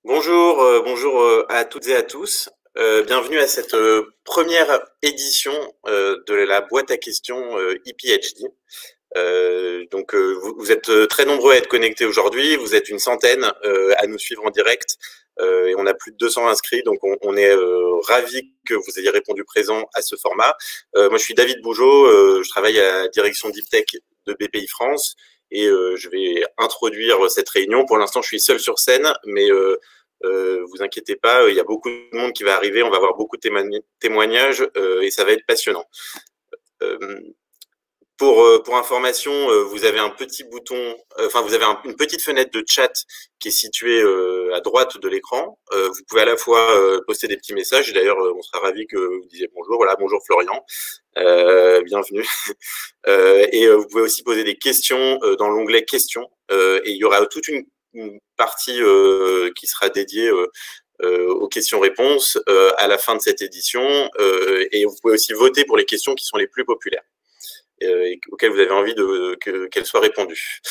Bonjour à toutes et à tous. Bienvenue à cette première édition de la boîte à questions ePhD. Vous êtes très nombreux à être connectés aujourd'hui, vous êtes une centaine à nous suivre en direct et on a plus de 200 inscrits, donc on est ravis que vous ayez répondu présent à ce format. Moi je suis David Bougeot, je travaille à la direction Deep Tech de BPI France et je vais introduire cette réunion. Pour l'instant je suis seul sur scène, mais vous inquiétez pas, il y a beaucoup de monde qui va arriver, on va avoir beaucoup de témoignages et ça va être passionnant. Pour information, vous avez un petit bouton, vous avez une petite fenêtre de chat qui est située à droite de l'écran. Vous pouvez à la fois poster des petits messages. D'ailleurs, on sera ravis que vous disiez bonjour. Voilà, bonjour Florian, bienvenue. Et vous pouvez aussi poser des questions dans l'onglet questions. Et il y aura toute une partie qui sera dédiée aux questions-réponses à la fin de cette édition. Et vous pouvez aussi voter pour les questions qui sont les plus populaires et auxquelles vous avez envie qu'elles soient répondues.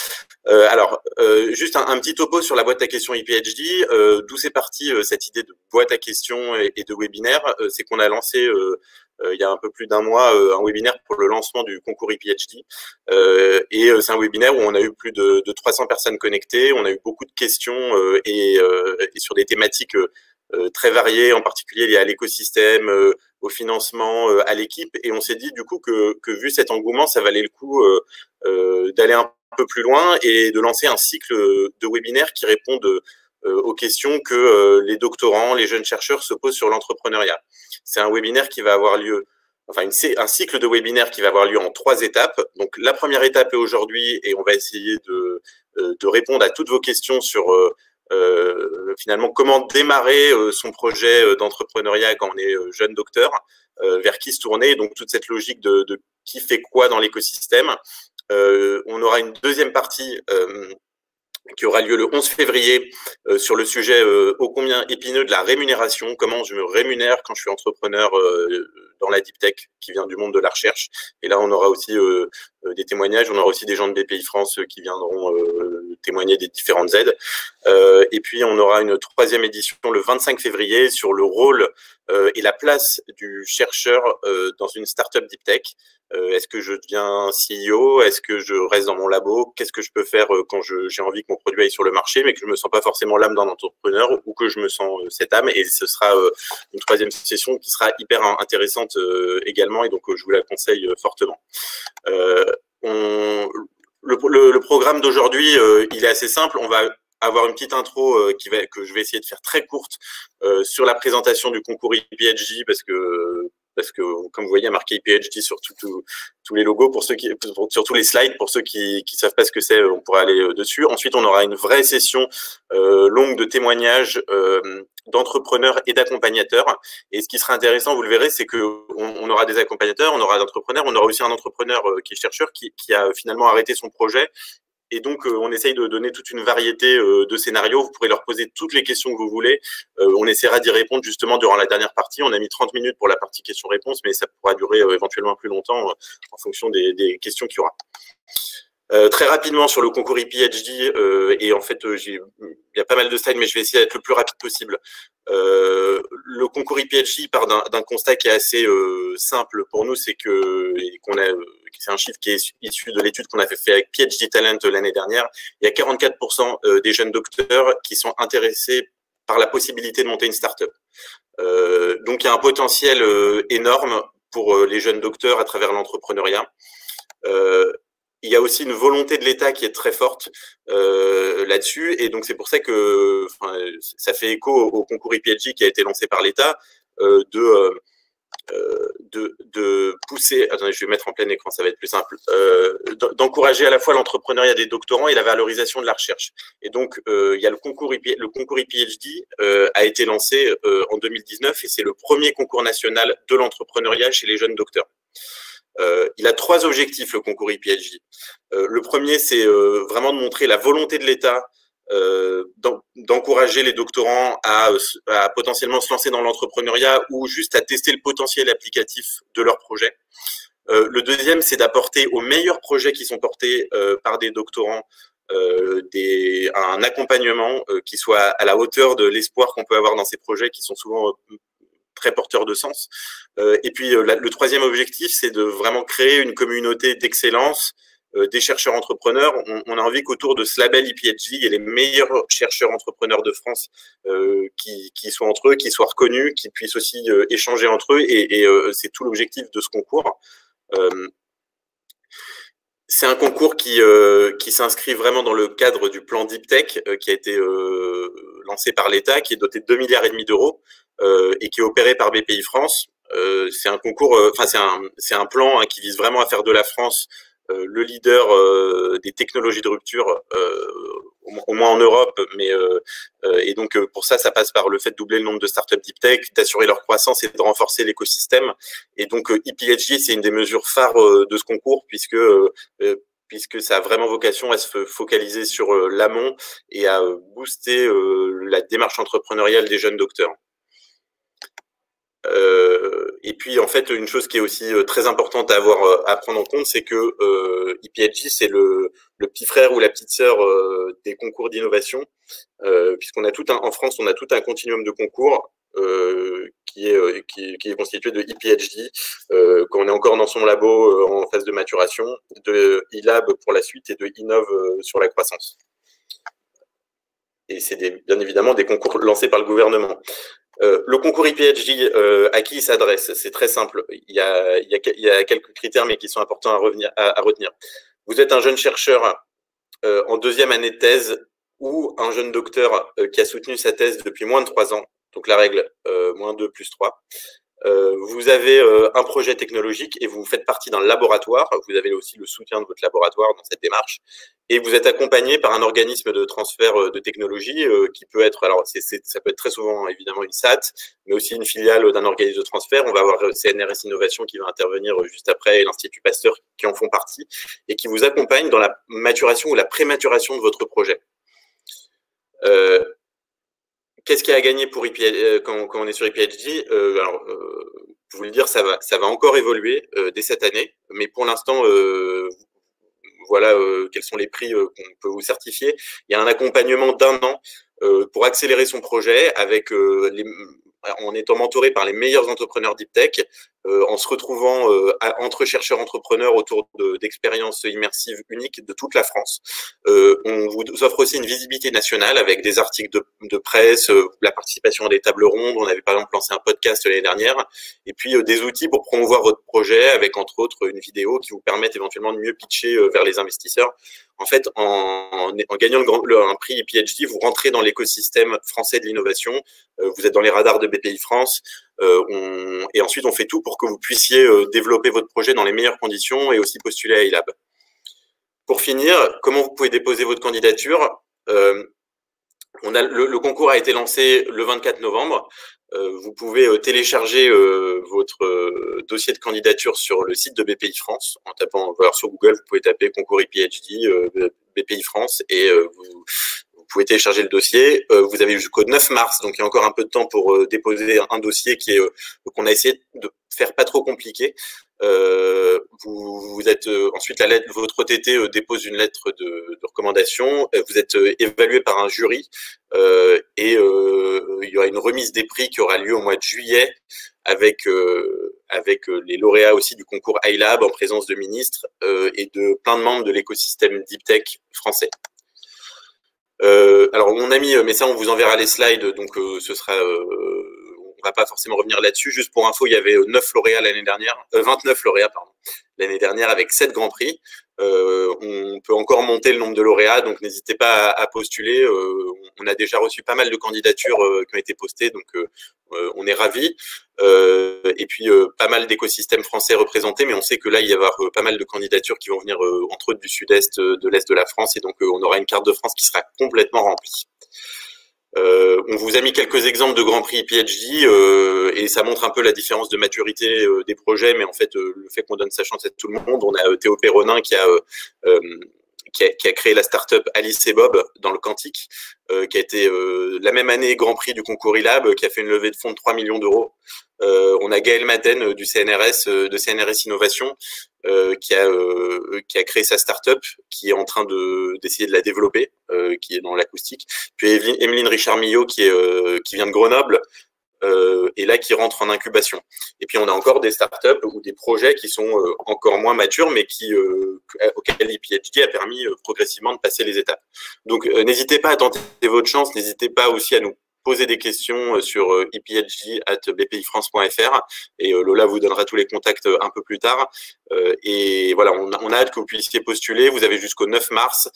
Juste un petit topo sur la boîte à questions ePhD. D'où c'est parti cette idée de boîte à questions et de webinaire. C'est qu'on a lancé il y a un peu plus d'un mois un webinaire pour le lancement du concours ePhD. C'est un webinaire où on a eu plus de 300 personnes connectées. On a eu beaucoup de questions et sur des thématiques très variées, en particulier liées à l'écosystème, au financement, à l'équipe. Et on s'est dit du coup que vu cet engouement, ça valait le coup d'aller un peu plus loin et de lancer un cycle de webinaires qui répondent aux questions que les doctorants, les jeunes chercheurs se posent sur l'entrepreneuriat. C'est un webinaire qui va avoir lieu, un cycle de webinaires qui va avoir lieu en 3 étapes. Donc la première étape est aujourd'hui et on va essayer de répondre à toutes vos questions sur finalement comment démarrer son projet d'entrepreneuriat quand on est jeune docteur, vers qui se tourner, donc toute cette logique de qui fait quoi dans l'écosystème. On aura une deuxième partie qui aura lieu le 11 février sur le sujet ô combien épineux de la rémunération, comment je me rémunère quand je suis entrepreneur dans la deep tech qui vient du monde de la recherche. Et là, on aura aussi des témoignages, on aura aussi des gens de BPI France qui viendront témoigner des différentes aides. Et puis, on aura une 3e édition le 25 février sur le rôle et la place du chercheur dans une startup deep tech. Est-ce que je deviens CEO? Est-ce que je reste dans mon labo? Qu'est-ce que je peux faire quand j'ai envie que mon produit aille sur le marché, mais que je me sens pas forcément l'âme d'un entrepreneur ou que je me sens cette âme? Et ce sera une 3e session qui sera hyper intéressante également, et donc je vous la conseille fortement. Le programme d'aujourd'hui, il est assez simple. On va avoir une petite intro que je vais essayer de faire très courte sur la présentation du concours ePhD parce que comme vous voyez, marqué ePhD sur tous les logos, sur tous les slides, pour ceux qui savent pas ce que c'est, on pourra aller dessus. Ensuite, on aura une vraie session longue de témoignages d'entrepreneurs et d'accompagnateurs. Et ce qui sera intéressant, vous le verrez, c'est que on aura des accompagnateurs, on aura d'entrepreneurs, on aura aussi un entrepreneur qui est chercheur, qui a finalement arrêté son projet. Et donc, on essaye de donner toute une variété de scénarios. Vous pourrez leur poser toutes les questions que vous voulez. On essaiera d'y répondre justement durant la dernière partie. On a mis 30 minutes pour la partie questions-réponses, mais ça pourra durer éventuellement plus longtemps en fonction des questions qu'il y aura. Très rapidement sur le concours ePhD, et en fait, il y a pas mal de slides, mais je vais essayer d'être le plus rapide possible. Le concours ePhD part d'un constat qui est assez simple pour nous, c'est c'est un chiffre qui est issu de l'étude qu'on a fait avec PhD Talent l'année dernière. Il y a 44% des jeunes docteurs qui sont intéressés par la possibilité de monter une start-up. Donc, il y a un potentiel énorme pour les jeunes docteurs à travers l'entrepreneuriat. Il y a aussi une volonté de l'État qui est très forte là-dessus, et donc c'est pour ça que ça fait écho au concours ePhD qui a été lancé par l'État de pousser, attendez, je vais mettre en plein écran, ça va être plus simple, d'encourager à la fois l'entrepreneuriat des doctorants et la valorisation de la recherche. Et donc, il y a le concours ePhD a été lancé en 2019 et c'est le premier concours national de l'entrepreneuriat chez les jeunes docteurs. Il a 3 objectifs, le concours ePhD. Le premier, c'est vraiment de montrer la volonté de l'État d'encourager les doctorants à potentiellement se lancer dans l'entrepreneuriat ou juste à tester le potentiel applicatif de leur projet. Le deuxième, c'est d'apporter aux meilleurs projets qui sont portés par des doctorants un accompagnement qui soit à la hauteur de l'espoir qu'on peut avoir dans ces projets qui sont souvent très porteurs de sens. Et puis le troisième objectif, c'est de vraiment créer une communauté d'excellence des chercheurs entrepreneurs. On a envie qu'autour de ce label ePhD, il y ait les meilleurs chercheurs entrepreneurs de France qui soient entre eux, qui soient reconnus, qui puissent aussi échanger entre eux. Et c'est tout l'objectif de ce concours. C'est un concours qui s'inscrit vraiment dans le cadre du plan Deep Tech qui a été lancé par l'État, qui est doté de 2,5 milliards d'euros et qui est opéré par BPI France. C'est un concours, c'est un plan qui vise vraiment à faire de la France le leader des technologies de rupture, au moins en Europe, mais et donc pour ça passe par le fait de doubler le nombre de startups deep tech, d'assurer leur croissance et de renforcer l'écosystème. Et donc ePhD, c'est une des mesures phares de ce concours puisque ça a vraiment vocation à se focaliser sur l'amont et à booster la démarche entrepreneuriale des jeunes docteurs. Et puis en fait, une chose qui est aussi très importante à prendre en compte, c'est que ePhD, c'est le petit frère ou la petite sœur des concours d'innovation, puisqu'on a en France, on a tout un continuum de concours qui est constitué de ePhD, quand on est encore dans son labo en phase de maturation, de eLab pour la suite et de Innov sur la croissance. Et c'est bien évidemment des concours lancés par le gouvernement. Le concours ePhD, à qui il s'adresse? C'est très simple. Il y a quelques critères, mais qui sont importants à retenir. Vous êtes un jeune chercheur en 2e année de thèse ou un jeune docteur qui a soutenu sa thèse depuis moins de 3 ans. Donc la règle, -2 + 3. Vous avez un projet technologique et vous faites partie d'un laboratoire. Vous avez aussi le soutien de votre laboratoire dans cette démarche. Et vous êtes accompagné par un organisme de transfert de technologie qui peut être, alors ça peut être très souvent évidemment une SAT, mais aussi une filiale d'un organisme de transfert. On va avoir CNRS Innovation qui va intervenir juste après et l'Institut Pasteur qui en font partie et qui vous accompagne dans la maturation ou la prématuration de votre projet. Qu'est-ce qu'il y a à gagner pour quand on est sur ePhD? Pour vous le dire, ça va encore évoluer dès cette année, mais pour l'instant, voilà quels sont les prix qu'on peut vous certifier. Il y a un accompagnement d'1 an pour accélérer son projet en étant mentoré par les meilleurs entrepreneurs deep tech, en se retrouvant entre chercheurs entrepreneurs autour d'expériences immersives uniques de toute la France. On vous offre aussi une visibilité nationale avec des articles de presse, la participation à des tables rondes. On avait par exemple lancé un podcast l'année dernière, et puis des outils pour promouvoir votre projet avec entre autres une vidéo qui vous permettent éventuellement de mieux pitcher vers les investisseurs. En fait, en gagnant un prix ePhD, vous rentrez dans l'écosystème français de l'innovation, vous êtes dans les radars de BPI France, et ensuite on fait tout pour que vous puissiez développer votre projet dans les meilleures conditions et aussi postuler à eLab. Pour finir, comment vous pouvez déposer votre candidature? Le concours a été lancé le 24 novembre. Vous pouvez télécharger votre dossier de candidature sur le site de BPI France en tapant, alors sur Google, vous pouvez taper concours ePhD BPI France et vous pouvez télécharger le dossier. Vous avez jusqu'au 9 mars, donc il y a encore un peu de temps pour déposer un dossier qu'on a essayé de faire pas trop compliqué. Vous êtes ensuite votre OTT dépose une lettre de recommandation. Vous êtes évalué par un jury et il y aura une remise des prix qui aura lieu au mois de juillet avec les lauréats aussi du concours iLab en présence de ministres et de plein de membres de l'écosystème Deep Tech français. Alors mon ami, mais ça on vous enverra les slides, donc ce sera on va pas forcément revenir là-dessus. Juste pour info, il y avait 29 lauréats pardon, l'année dernière avec 7 grands prix. On peut encore monter le nombre de lauréats, donc n'hésitez pas à postuler. On a déjà reçu pas mal de candidatures qui ont été postées, donc on est ravis. Et puis pas mal d'écosystèmes français représentés, mais on sait que là il y avoir pas mal de candidatures qui vont venir entre autres du sud-est, de l'est de la France, et donc on aura une carte de France qui sera complètement remplie. On vous a mis quelques exemples de Grand Prix ePhD et ça montre un peu la différence de maturité des projets, mais en fait le fait qu'on donne sa chance à tout le monde. On a Théo Perronin qui a créé la start-up Alice et Bob dans le quantique, qui a été la même année Grand Prix du concours eLab, qui a fait une levée de fonds de 3 millions d'euros. On a Gaël Maten du CNRS, de CNRS Innovation, qui a créé sa start-up, qui est en train d'essayer de la développer, qui est dans l'acoustique. Puis Emeline Richard-Millot qui vient de Grenoble, et là qui rentre en incubation. Et puis on a encore des startups ou des projets qui sont encore moins matures, mais auxquels ePhD a permis progressivement de passer les étapes. Donc n'hésitez pas à tenter votre chance, n'hésitez pas aussi à nous poser des questions sur ephd@bpifrance.fr et Lola vous donnera tous les contacts un peu plus tard. Et voilà, on a hâte que vous puissiez postuler. Vous avez jusqu'au 9 mars.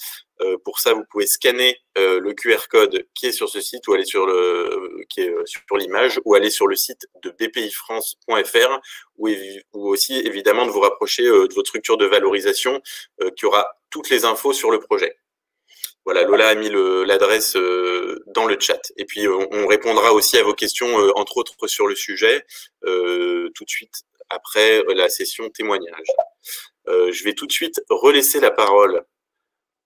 Pour ça, vous pouvez scanner le QR code qui est sur ce site ou aller qui est sur l'image ou aller sur le site de bpifrance.fr ou aussi évidemment de vous rapprocher de votre structure de valorisation qui aura toutes les infos sur le projet. Voilà, Lola a mis l'adresse dans le chat. Et puis, on répondra aussi à vos questions, entre autres sur le sujet, tout de suite après la session témoignage. Je vais tout de suite relaisser la parole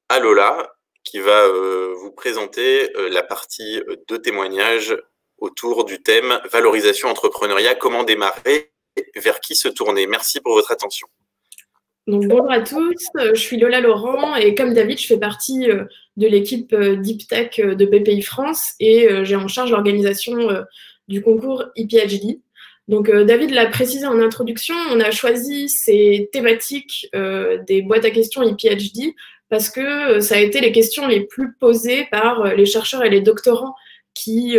à Lola, qui va vous présenter la partie de témoignage autour du thème « Valorisation entrepreneuriat, comment démarrer, vers qui se tourner ». Merci pour votre attention. Donc, bonjour à tous, je suis Lola Laurent et comme David, je fais partie de l'équipe Deep Tech de BPI France et j'ai en charge l'organisation du concours ePhD. Donc, David l'a précisé en introduction, on a choisi ces thématiques des boîtes à questions ePhD parce que ça a été les questions les plus posées par les chercheurs et les doctorants qui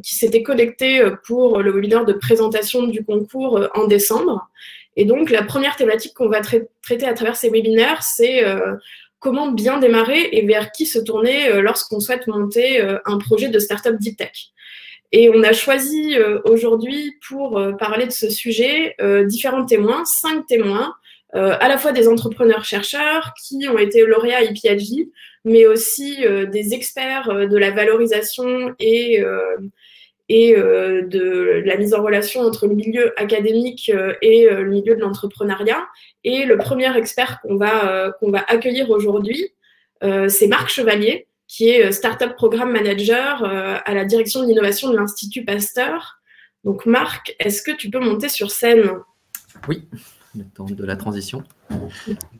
s'étaient connectés pour le webinaire de présentation du concours en décembre. Et donc, la première thématique qu'on va traiter à travers ces webinaires, c'est comment bien démarrer et vers qui se tourner lorsqu'on souhaite monter un projet de start-up Deep Tech. Et on a choisi aujourd'hui, pour parler de ce sujet, différents témoins, 5 témoins, à la fois des entrepreneurs-chercheurs qui ont été lauréats ePhD, mais aussi des experts de la valorisation et de la mise en relation entre le milieu académique et le milieu de l'entrepreneuriat. Et le premier expert qu'on va accueillir aujourd'hui, c'est Marc Chevalier, qui est Startup Programme Manager à la direction de l'innovation de l'Institut Pasteur. Donc Marc, est-ce que tu peux monter sur scène? Oui, le temps de la transition.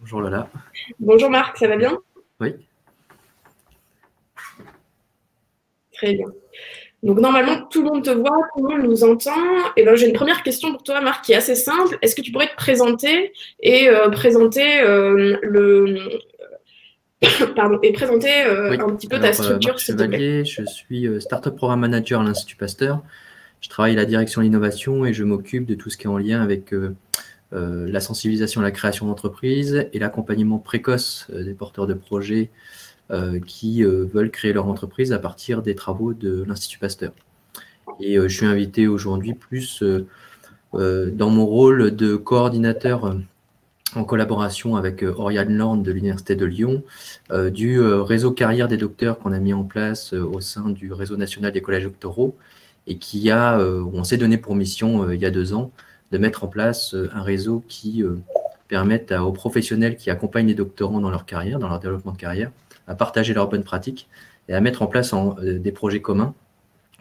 Bonjour Lola. Bonjour Marc, ça va bien? Oui. Très bien. Donc, normalement, tout le monde te voit, tout le monde nous entend. Et ben, j'ai une première question pour toi, Marc, qui est assez simple. Est-ce que tu pourrais te présenter et présenter un petit peu ta structure, Marc Chevalier, je suis Startup Programme Manager à l'Institut Pasteur. Je travaille à la direction de l'innovation et je m'occupe de tout ce qui est en lien avec la sensibilisation à la création d'entreprises et l'accompagnement précoce des porteurs de projets qui veulent créer leur entreprise à partir des travaux de l'Institut Pasteur. Et je suis invité aujourd'hui plus dans mon rôle de coordinateur en collaboration avec Oriane Lorne de l'Université de Lyon, du réseau carrière des docteurs qu'on a mis en place au sein du réseau national des collèges doctoraux et qui on s'est donné pour mission il y a 2 ans de mettre en place un réseau qui permette aux professionnels qui accompagnent les doctorants dans leur carrière, dans leur développement de carrière, à partager leurs bonnes pratiques et à mettre en place des projets communs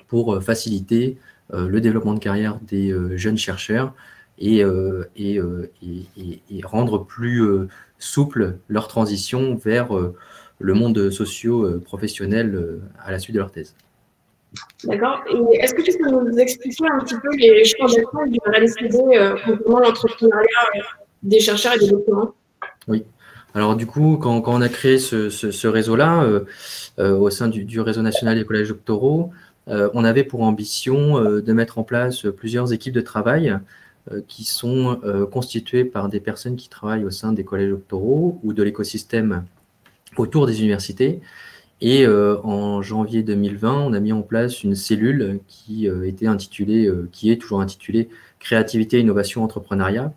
pour faciliter le développement de carrière des jeunes chercheurs et rendre plus souple leur transition vers le monde socio-professionnel à la suite de leur thèse. D'accord. Et est-ce que tu peux nous expliquer un petit peu les champs d'action du RNCD concernant l'entrepreneuriat des chercheurs et des doctorants? Oui. Alors du coup, quand on a créé ce réseau-là, au sein du réseau national des collèges doctoraux, on avait pour ambition de mettre en place plusieurs équipes de travail qui sont constituées par des personnes qui travaillent au sein des collèges doctoraux ou de l'écosystème autour des universités. Et en janvier 2020, on a mis en place une cellule qui est toujours intitulée Créativité, Innovation, Entrepreneuriat,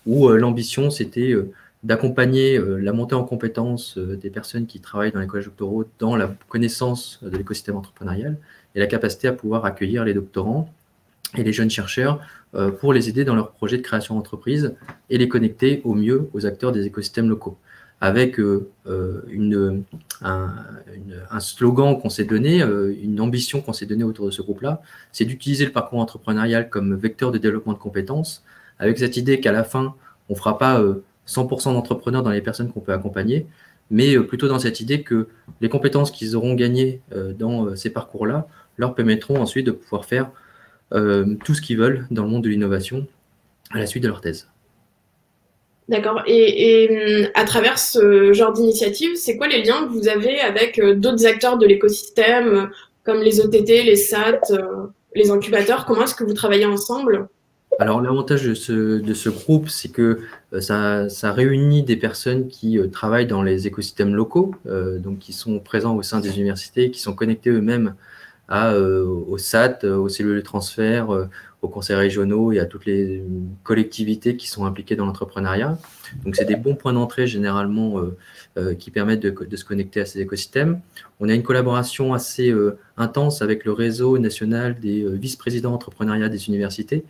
où l'ambition, c'était d'accompagner la montée en compétences des personnes qui travaillent dans les collèges doctoraux dans la connaissance de l'écosystème entrepreneurial et la capacité à pouvoir accueillir les doctorants et les jeunes chercheurs pour les aider dans leurs projets de création d'entreprise et les connecter au mieux aux acteurs des écosystèmes locaux. Avec un slogan qu'on s'est donné, une ambition qu'on s'est donnée autour de ce groupe-là, c'est d'utiliser le parcours entrepreneurial comme vecteur de développement de compétences, avec cette idée qu'à la fin, On ne fera pas 100% d'entrepreneurs dans les personnes qu'on peut accompagner, mais plutôt dans cette idée que les compétences qu'ils auront gagnées dans ces parcours-là leur permettront ensuite de pouvoir faire tout ce qu'ils veulent dans le monde de l'innovation à la suite de leur thèse. D'accord. Et à travers ce genre d'initiative, c'est quoi les liens que vous avez avec d'autres acteurs de l'écosystème, comme les OTT, les SAT, les incubateurs? Comment est-ce que vous travaillez ensemble? Alors, l'avantage de ce groupe, c'est que ça réunit des personnes qui travaillent dans les écosystèmes locaux, donc qui sont présents au sein des universités, qui sont connectés eux-mêmes aux SAT, aux cellules de transfert, aux conseils régionaux et à toutes les collectivités qui sont impliquées dans l'entrepreneuriat. Donc, c'est des bons points d'entrée généralement qui permettent de se connecter à ces écosystèmes. On a une collaboration assez intense avec le réseau national des vice-présidents entrepreneuriat des universités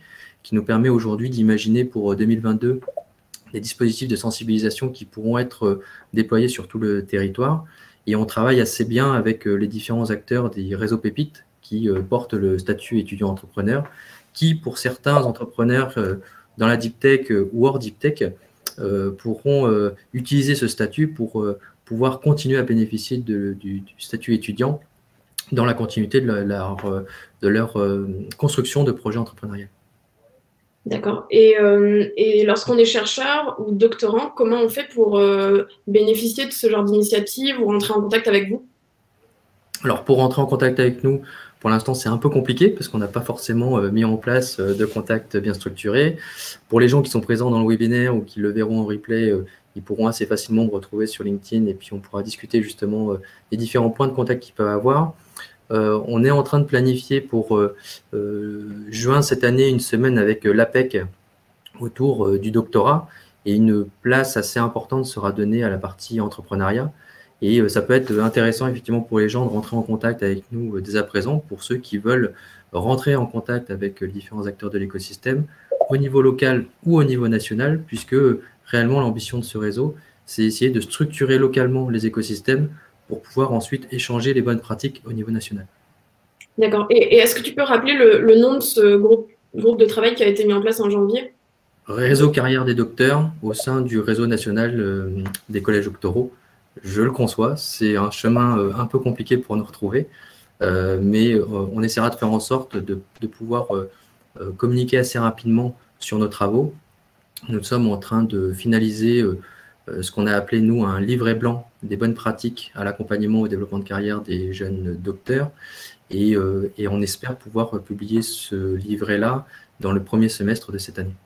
qui nous permet aujourd'hui d'imaginer pour 2022 des dispositifs de sensibilisation qui pourront être déployés sur tout le territoire. Et on travaille assez bien avec les différents acteurs des réseaux pépites qui portent le statut étudiant-entrepreneur, qui, pour certains entrepreneurs dans la deep tech ou hors deep tech, pourront utiliser ce statut pour pouvoir continuer à bénéficier du statut étudiant dans la continuité de leur construction de projets entrepreneuriaux. D'accord. Et lorsqu'on est chercheur ou doctorant, comment on fait pour bénéficier de ce genre d'initiative ou rentrer en contact avec vous? Alors, pour rentrer en contact avec nous, pour l'instant, c'est un peu compliqué parce qu'on n'a pas forcément mis en place de contact bien structuré. Pour les gens qui sont présents dans le webinaire ou qui le verront en replay, ils pourront assez facilement me retrouver sur LinkedIn et puis on pourra discuter justement des différents points de contact qu'ils peuvent avoir. On est en train de planifier pour juin cette année une semaine avec l'APEC autour du doctorat et une place assez importante sera donnée à la partie entrepreneuriat. Et ça peut être intéressant effectivement pour les gens de rentrer en contact avec nous dès à présent, pour ceux qui veulent rentrer en contact avec les différents acteurs de l'écosystème au niveau local ou au niveau national, puisque réellement l'ambition de ce réseau, c'est essayer de structurer localement les écosystèmes pour pouvoir ensuite échanger les bonnes pratiques au niveau national. D'accord. Et est-ce que tu peux rappeler le nom de ce groupe de travail qui a été mis en place en janvier? Réseau carrière des docteurs au sein du réseau national des collèges doctoraux. Je le conçois, c'est un chemin un peu compliqué pour nous retrouver, mais on essaiera de faire en sorte de pouvoir communiquer assez rapidement sur nos travaux. Nous sommes en train de finaliser ce qu'on a appelé, nous, un livret blanc des bonnes pratiques à l'accompagnement et au développement de carrière des jeunes docteurs. Et on espère pouvoir publier ce livret-là dans le premier semestre de cette année.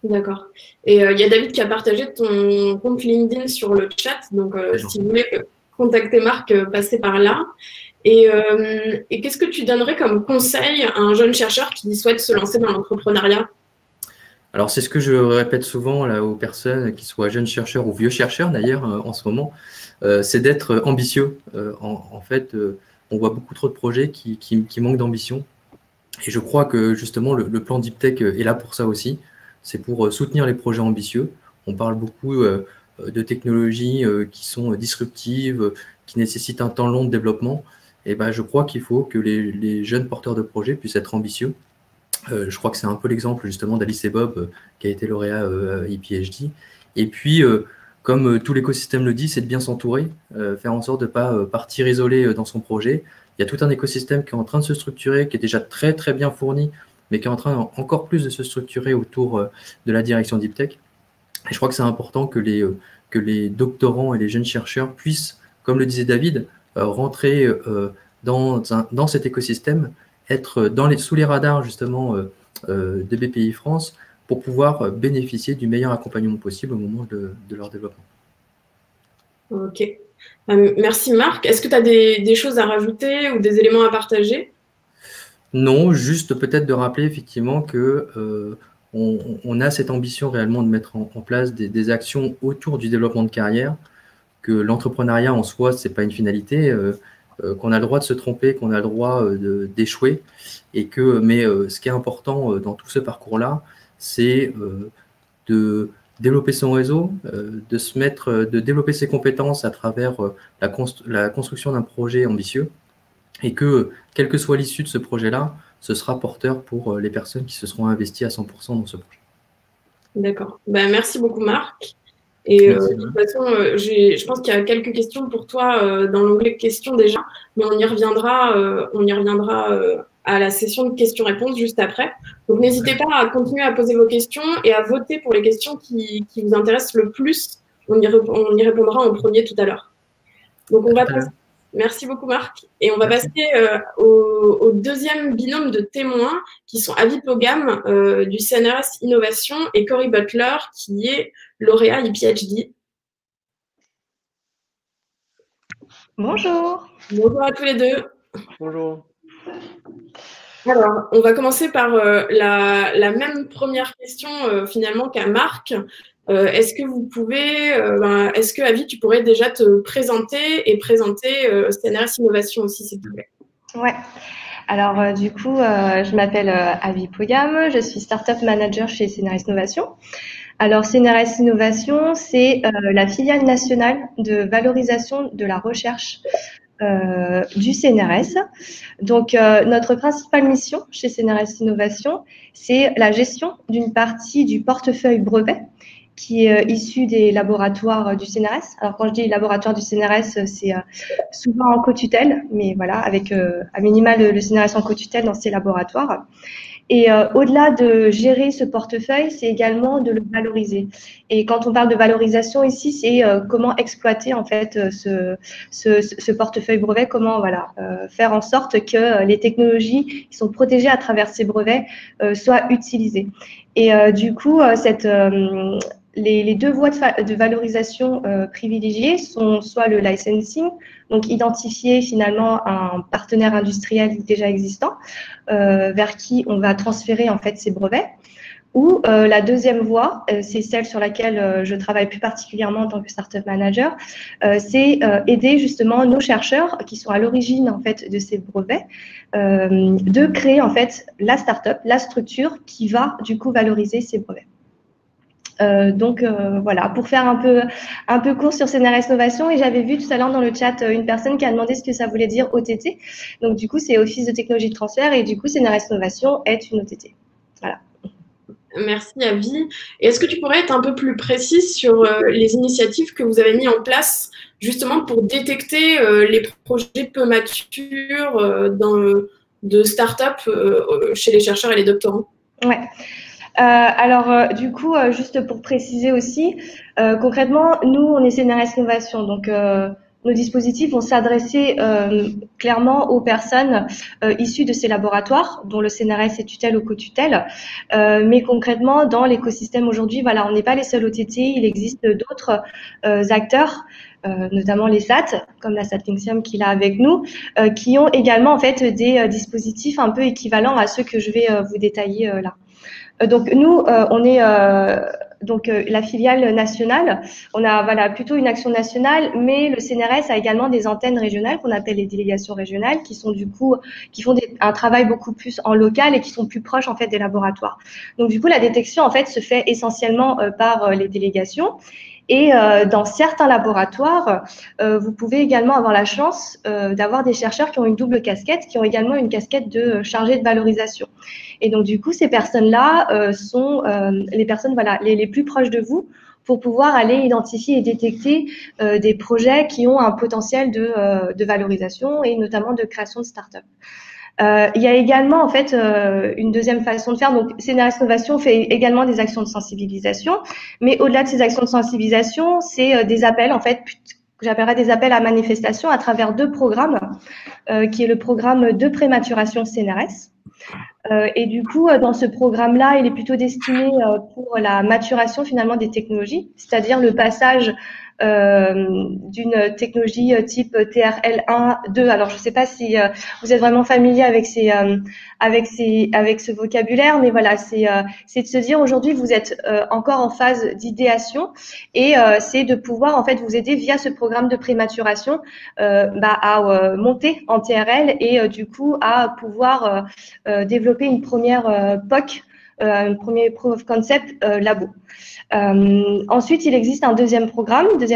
D'accord. Et il y a David qui a partagé ton compte LinkedIn sur le chat. Donc, si vous voulez contacter Marc, passez par là. Et qu'est-ce que tu donnerais comme conseil à un jeune chercheur qui souhaite se lancer dans l'entrepreneuriat? Alors, c'est ce que je répète souvent là, aux personnes, qu'ils soient jeunes chercheurs ou vieux chercheurs d'ailleurs en ce moment, c'est d'être ambitieux. En fait, on voit beaucoup trop de projets qui manquent d'ambition. Et je crois que justement, le plan Deep Tech est là pour ça aussi. C'est pour soutenir les projets ambitieux. On parle beaucoup de technologies qui sont disruptives, qui nécessitent un temps long de développement. Et ben, je crois qu'il faut que les jeunes porteurs de projets puissent être ambitieux. Je crois que c'est un peu l'exemple justement d'Alice et Bob qui a été lauréat ePhD. Et puis, comme tout l'écosystème le dit, c'est de bien s'entourer, faire en sorte de ne pas partir isolé dans son projet. Il y a tout un écosystème qui est en train de se structurer, qui est déjà très très bien fourni, mais qui est en train encore plus de se structurer autour de la direction Deep Tech. Et je crois que c'est important que les doctorants et les jeunes chercheurs puissent, comme le disait David, rentrer dans cet écosystème, être sous les radars justement de BPI France pour pouvoir bénéficier du meilleur accompagnement possible au moment de leur développement. Ok. Merci Marc. Est-ce que tu as des choses à rajouter ou des éléments à partager? Non, juste peut-être de rappeler effectivement que on a cette ambition réellement de mettre en place des actions autour du développement de carrière, que l'entrepreneuriat en soi, ce n'est pas une finalité, qu'on a le droit de se tromper, qu'on a le droit d'échouer, mais ce qui est important dans tout ce parcours-là, c'est de développer son réseau, de développer ses compétences à travers la construction d'un projet ambitieux, et que, quelle que soit l'issue de ce projet-là, ce sera porteur pour les personnes qui se seront investies à 100% dans ce projet. D'accord. Ben, merci beaucoup, Marc. Et Merci, de Laura. toute façon, je pense qu'il y a quelques questions pour toi dans l'onglet questions déjà, mais on y reviendra à la session de questions-réponses juste après. Donc n'hésitez pas à continuer à poser vos questions et à voter pour les questions qui vous intéressent le plus. On y répondra en premier tout à l'heure. Donc on va passer. Merci beaucoup, Marc. Et on va Merci. passer au deuxième binôme de témoins qui sont Avi Pogam du CNRS Innovation et Cory Butler qui est lauréat e-PhD. Bonjour. Bonjour à tous les deux. Bonjour. Alors, on va commencer par la même première question finalement qu'à Marc. Est-ce que Avi, tu pourrais déjà te présenter et présenter CNRS Innovation aussi, s'il te plaît? Ouais. Alors, du coup, je m'appelle Avi Pogam, je suis Startup Manager chez CNRS Innovation. Alors, CNRS Innovation, c'est la filiale nationale de valorisation de la recherche du CNRS. Donc, notre principale mission chez CNRS Innovation, c'est la gestion d'une partie du portefeuille brevet qui est issu des laboratoires du CNRS. Alors, quand je dis laboratoire du CNRS, c'est souvent en co-tutelle, mais voilà, avec à minima le CNRS en co-tutelle dans ces laboratoires. Et au-delà de gérer ce portefeuille, c'est également de le valoriser. Et quand on parle de valorisation ici, c'est comment exploiter en fait ce portefeuille brevet, comment faire en sorte que les technologies qui sont protégées à travers ces brevets soient utilisées. Et du coup, les deux voies de valorisation privilégiées sont soit le licensing, donc identifier finalement un partenaire industriel déjà existant vers qui on va transférer en fait ces brevets, ou la deuxième voie, c'est celle sur laquelle je travaille plus particulièrement en tant que startup manager, c'est aider justement nos chercheurs qui sont à l'origine en fait de ces brevets, de créer en fait la startup, la structure qui va du coup valoriser ces brevets. Donc voilà, pour faire un peu court sur CNRS Innovation, et j'avais vu tout à l'heure dans le chat une personne qui a demandé ce que ça voulait dire OTT. Donc du coup, c'est Office de technologie de transfert, et du coup, CNRS Innovation est une OTT. Voilà. Merci, Avi. Et est-ce que tu pourrais être un peu plus précise sur les initiatives que vous avez mis en place justement pour détecter les projets peu matures de start-up chez les chercheurs et les doctorants? Ouais. Du coup, juste pour préciser aussi, concrètement, nous, on est CNRS Innovation, donc nos dispositifs vont s'adresser clairement aux personnes issues de ces laboratoires, dont le CNRS est tutelle ou co-tutelle. Mais concrètement, dans l'écosystème aujourd'hui, voilà, on n'est pas les seuls OTT, il existe d'autres acteurs, notamment les SAT, comme la SAT-Linxium qui est là avec nous, qui ont également en fait des dispositifs un peu équivalents à ceux que je vais vous détailler là. Donc nous, on est la filiale nationale. On a plutôt une action nationale, mais le CNRS a également des antennes régionales qu'on appelle les délégations régionales, qui sont du coup qui font un travail beaucoup plus en local et qui sont plus proches en fait des laboratoires. Donc du coup, la détection en fait se fait essentiellement par les délégations. Et dans certains laboratoires, vous pouvez également avoir la chance d'avoir des chercheurs qui ont une double casquette, qui ont également une casquette de chargé de valorisation. Et donc, du coup, ces personnes-là sont les personnes les plus proches de vous pour pouvoir aller identifier et détecter des projets qui ont un potentiel de valorisation et notamment de création de start-up. Il y a également en fait une deuxième façon de faire. Donc, CNRS Innovation fait également des actions de sensibilisation, mais au-delà de ces actions de sensibilisation, c'est des appels en fait que j'appellerais des appels à manifestation à travers deux programmes, qui est le programme de prématuration CNRS. Et du coup, dans ce programme-là, il est plutôt destiné pour la maturation finalement des technologies, c'est-à-dire le passage d'une technologie type TRL1, 2. Alors, je ne sais pas si vous êtes vraiment familier avec ce vocabulaire, mais voilà, c'est de se dire aujourd'hui vous êtes encore en phase d'idéation et c'est de pouvoir en fait vous aider via ce programme de prématuration à monter en TRL et du coup à pouvoir développer une première POC un premier proof of concept labo. Ensuite, il existe un deuxième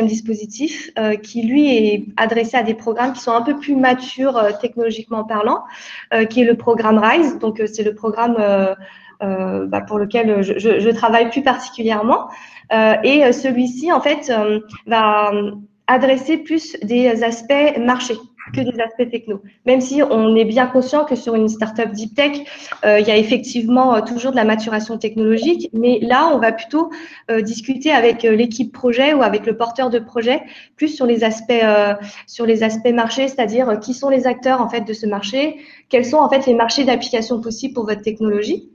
dispositif qui lui est adressé à des programmes qui sont un peu plus matures technologiquement parlant, qui est le programme RISE. Donc, c'est le programme pour lequel je travaille plus particulièrement. Et celui-ci, en fait, va adresser plus des aspects marché que des aspects techno. Même si on est bien conscient que sur une startup deep tech, il y a effectivement toujours de la maturation technologique, mais là, on va plutôt discuter avec l'équipe projet ou avec le porteur de projet, plus sur les aspects marché, c'est-à-dire qui sont les acteurs en fait de ce marché, quels sont en fait les marchés d'application possibles pour votre technologie.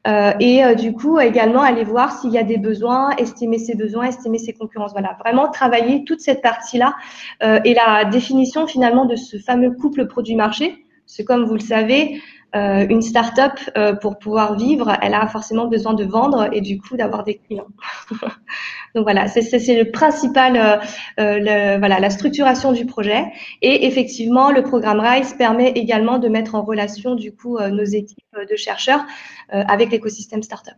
Du coup, également, aller voir s'il y a des besoins, estimer ses concurrences. Voilà, vraiment travailler toute cette partie-là et la définition finalement de ce fameux couple produit-marché. C'est comme vous le savez, une start-up, pour pouvoir vivre, elle a forcément besoin de vendre et du coup d'avoir des clients. Donc voilà, c'est le principal, la structuration du projet. Et effectivement, le programme RISE permet également de mettre en relation du coup nos équipes de chercheurs avec l'écosystème startup.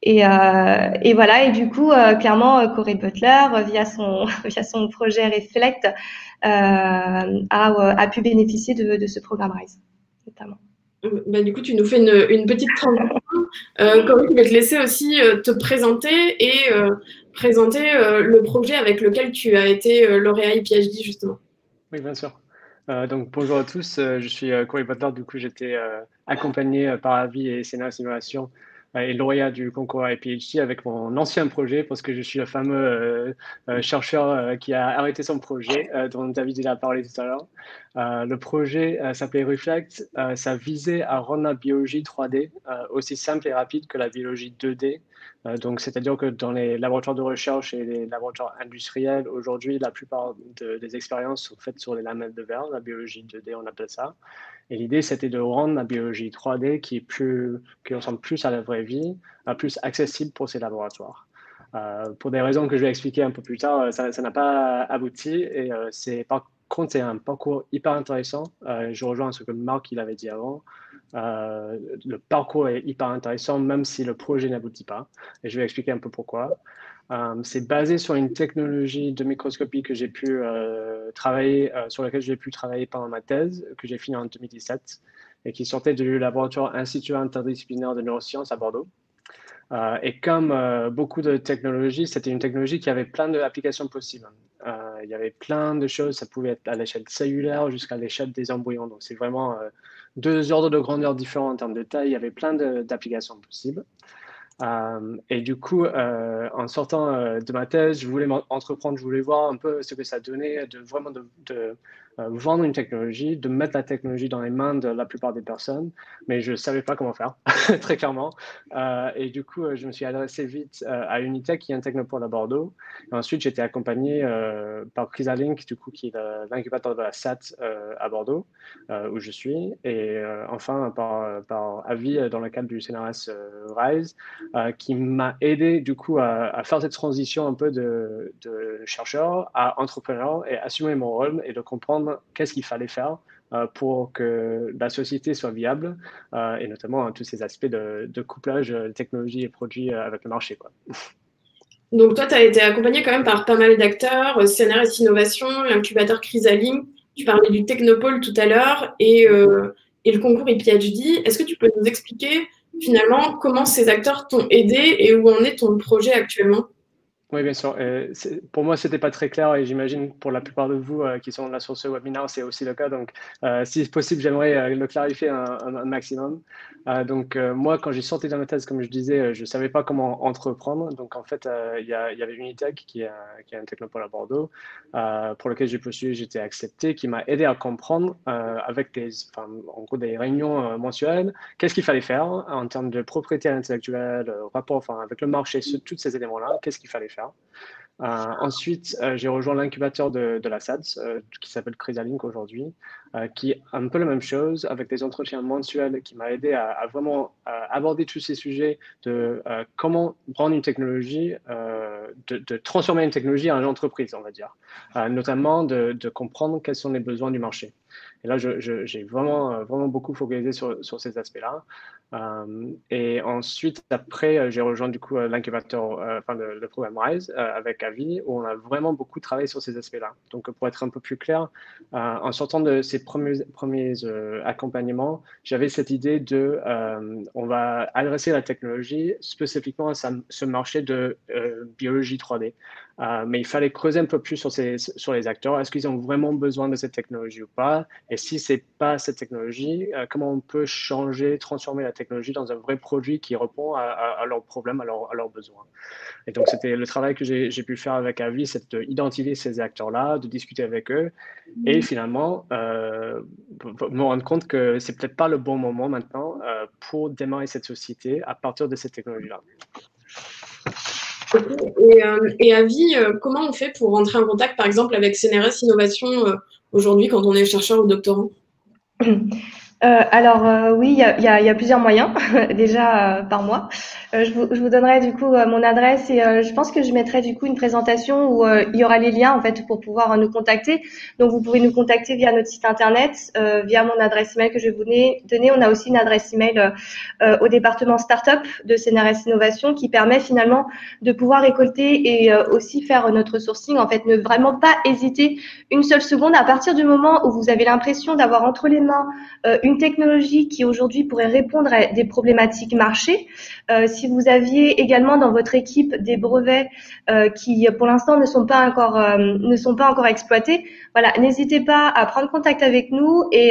Et voilà, et du coup, clairement, Corey Butler, via son projet Reflect, a pu bénéficier de ce programme RISE, notamment. Bah, du coup, tu nous fais une petite transition. Corey, je vais te laisser aussi te présenter et présenter le projet avec lequel tu as été lauréat IPHD, justement. Oui, bien sûr. Donc, bonjour à tous, je suis Corey Butler. Du coup, j'étais accompagné par Avi et Scénario Innovation et lauréat du concours IPHD avec mon ancien projet, parce que je suis le fameux chercheur qui a arrêté son projet, dont David il a parlé tout à l'heure. Le projet s'appelait Reflect. Ça visait à rendre la biologie 3D aussi simple et rapide que la biologie 2D. Donc, c'est-à-dire que dans les laboratoires de recherche et les laboratoires industriels, aujourd'hui, la plupart des expériences sont faites sur les lamelles de verre, la biologie 2D, on appelle ça. Et l'idée, c'était de rendre la biologie 3D qui ressemble plus à la vraie vie, plus accessible pour ces laboratoires. Pour des raisons que je vais expliquer un peu plus tard, ça n'a pas abouti. Et par contre, c'est un parcours hyper intéressant. Je rejoins ce que Marc il avait dit avant. Le parcours est hyper intéressant, même si le projet n'aboutit pas. Et je vais expliquer un peu pourquoi. C'est basé sur une technologie de microscopie que j'ai pu travailler, sur laquelle j'ai pu travailler pendant ma thèse, que j'ai fini en 2017, et qui sortait du laboratoire Institut interdisciplinaire de neurosciences à Bordeaux. Et comme beaucoup de technologies, c'était une technologie qui avait plein d'applications possibles. Il y avait plein de choses, ça pouvait être à l'échelle cellulaire jusqu'à l'échelle des embryons. Donc c'est vraiment deux ordres de grandeur différents en termes de taille. Il y avait plein d'applications possibles. Et du coup, en sortant de ma thèse, je voulais entreprendre, je voulais voir un peu ce que ça donnait de vraiment de vendre une technologie, de mettre la technologie dans les mains de la plupart des personnes, mais je ne savais pas comment faire, très clairement. Et du coup, je me suis adressé vite à Unitech, qui est un technopôle à Bordeaux. Et ensuite, j'étais accompagné par Chrysalink, du coup, qui est l'incubateur de la SAT à Bordeaux, où je suis. Et enfin, par Avi, dans le cadre du CNRS RISE, qui m'a aidé du coup à faire cette transition un peu de chercheur à entrepreneur et assumer mon rôle et de comprendre qu'est-ce qu'il fallait faire pour que la société soit viable et notamment tous ces aspects de couplage technologie et produits avec le marché, quoi. Donc toi, tu as été accompagné quand même par pas mal d'acteurs, CNRS Innovation, l'incubateur Chrysalink, tu parlais du Technopôle tout à l'heure et le concours IPHD. Est-ce que tu peux nous expliquer finalement comment ces acteurs t'ont aidé et où en est ton projet actuellement? Oui, bien sûr. Pour moi, c'était pas très clair et j'imagine pour la plupart de vous qui sont là sur ce webinaire, c'est aussi le cas. Donc, si possible, j'aimerais le clarifier un maximum. Donc, moi, quand j'ai sorti de ma thèse, comme je disais, je savais pas comment entreprendre. Donc, en fait, il y avait Unitech qui est un technopôle à Bordeaux pour lequel j'ai postulé, j'étais accepté, qui m'a aidé à comprendre avec en gros des réunions mensuelles, qu'est-ce qu'il fallait faire en termes de propriété intellectuelle, rapport avec le marché, tous ces éléments-là, qu'est-ce qu'il fallait faire. Ensuite, j'ai rejoint l'incubateur de la SADS, qui s'appelle Chrysalink aujourd'hui, qui est un peu la même chose, avec des entretiens mensuels qui m'a aidé à vraiment aborder tous ces sujets de comment prendre une technologie, de transformer une technologie en une entreprise, on va dire, notamment de comprendre quels sont les besoins du marché. Et là, j'ai vraiment beaucoup focalisé sur ces aspects-là. Et ensuite, après, j'ai rejoint du coup l'incubateur, le programme RISE avec Avi, où on a vraiment beaucoup travaillé sur ces aspects-là. Donc, pour être un peu plus clair, en sortant de ces premiers accompagnements, j'avais cette idée de, on va adresser la technologie spécifiquement à ce marché de biologie 3D. Mais il fallait creuser un peu plus sur les acteurs. Est-ce qu'ils ont vraiment besoin de cette technologie ou pas? Et si c'est pas cette technologie, comment on peut changer, transformer la technologie dans un vrai produit qui répond à leurs problèmes, à leurs besoins? Et donc, c'était le travail que j'ai pu faire avec Avi, c'est d'identifier ces acteurs-là, de discuter avec eux et finalement me rendre compte que c'est peut-être pas le bon moment maintenant pour démarrer cette société à partir de cette technologie-là. Et Avi, comment on fait pour rentrer en contact, par exemple, avec CNRS Innovation aujourd'hui quand on est chercheur ou doctorant? Alors oui, il y a plusieurs moyens déjà par mois. Je vous donnerai du coup mon adresse et je pense que je mettrai du coup une présentation où il y aura les liens en fait pour pouvoir nous contacter. Donc vous pouvez nous contacter via notre site internet, via mon adresse email que je vais vous donner. On a aussi une adresse email au département startup de CNRS Innovation qui permet finalement de pouvoir récolter et aussi faire notre sourcing. En fait, ne vraiment pas hésiter une seule seconde à partir du moment où vous avez l'impression d'avoir entre les mains une technologie qui aujourd'hui pourrait répondre à des problématiques marché. Si vous aviez également dans votre équipe des brevets qui pour l'instant ne sont pas encore exploités, voilà, n'hésitez pas à prendre contact avec nous et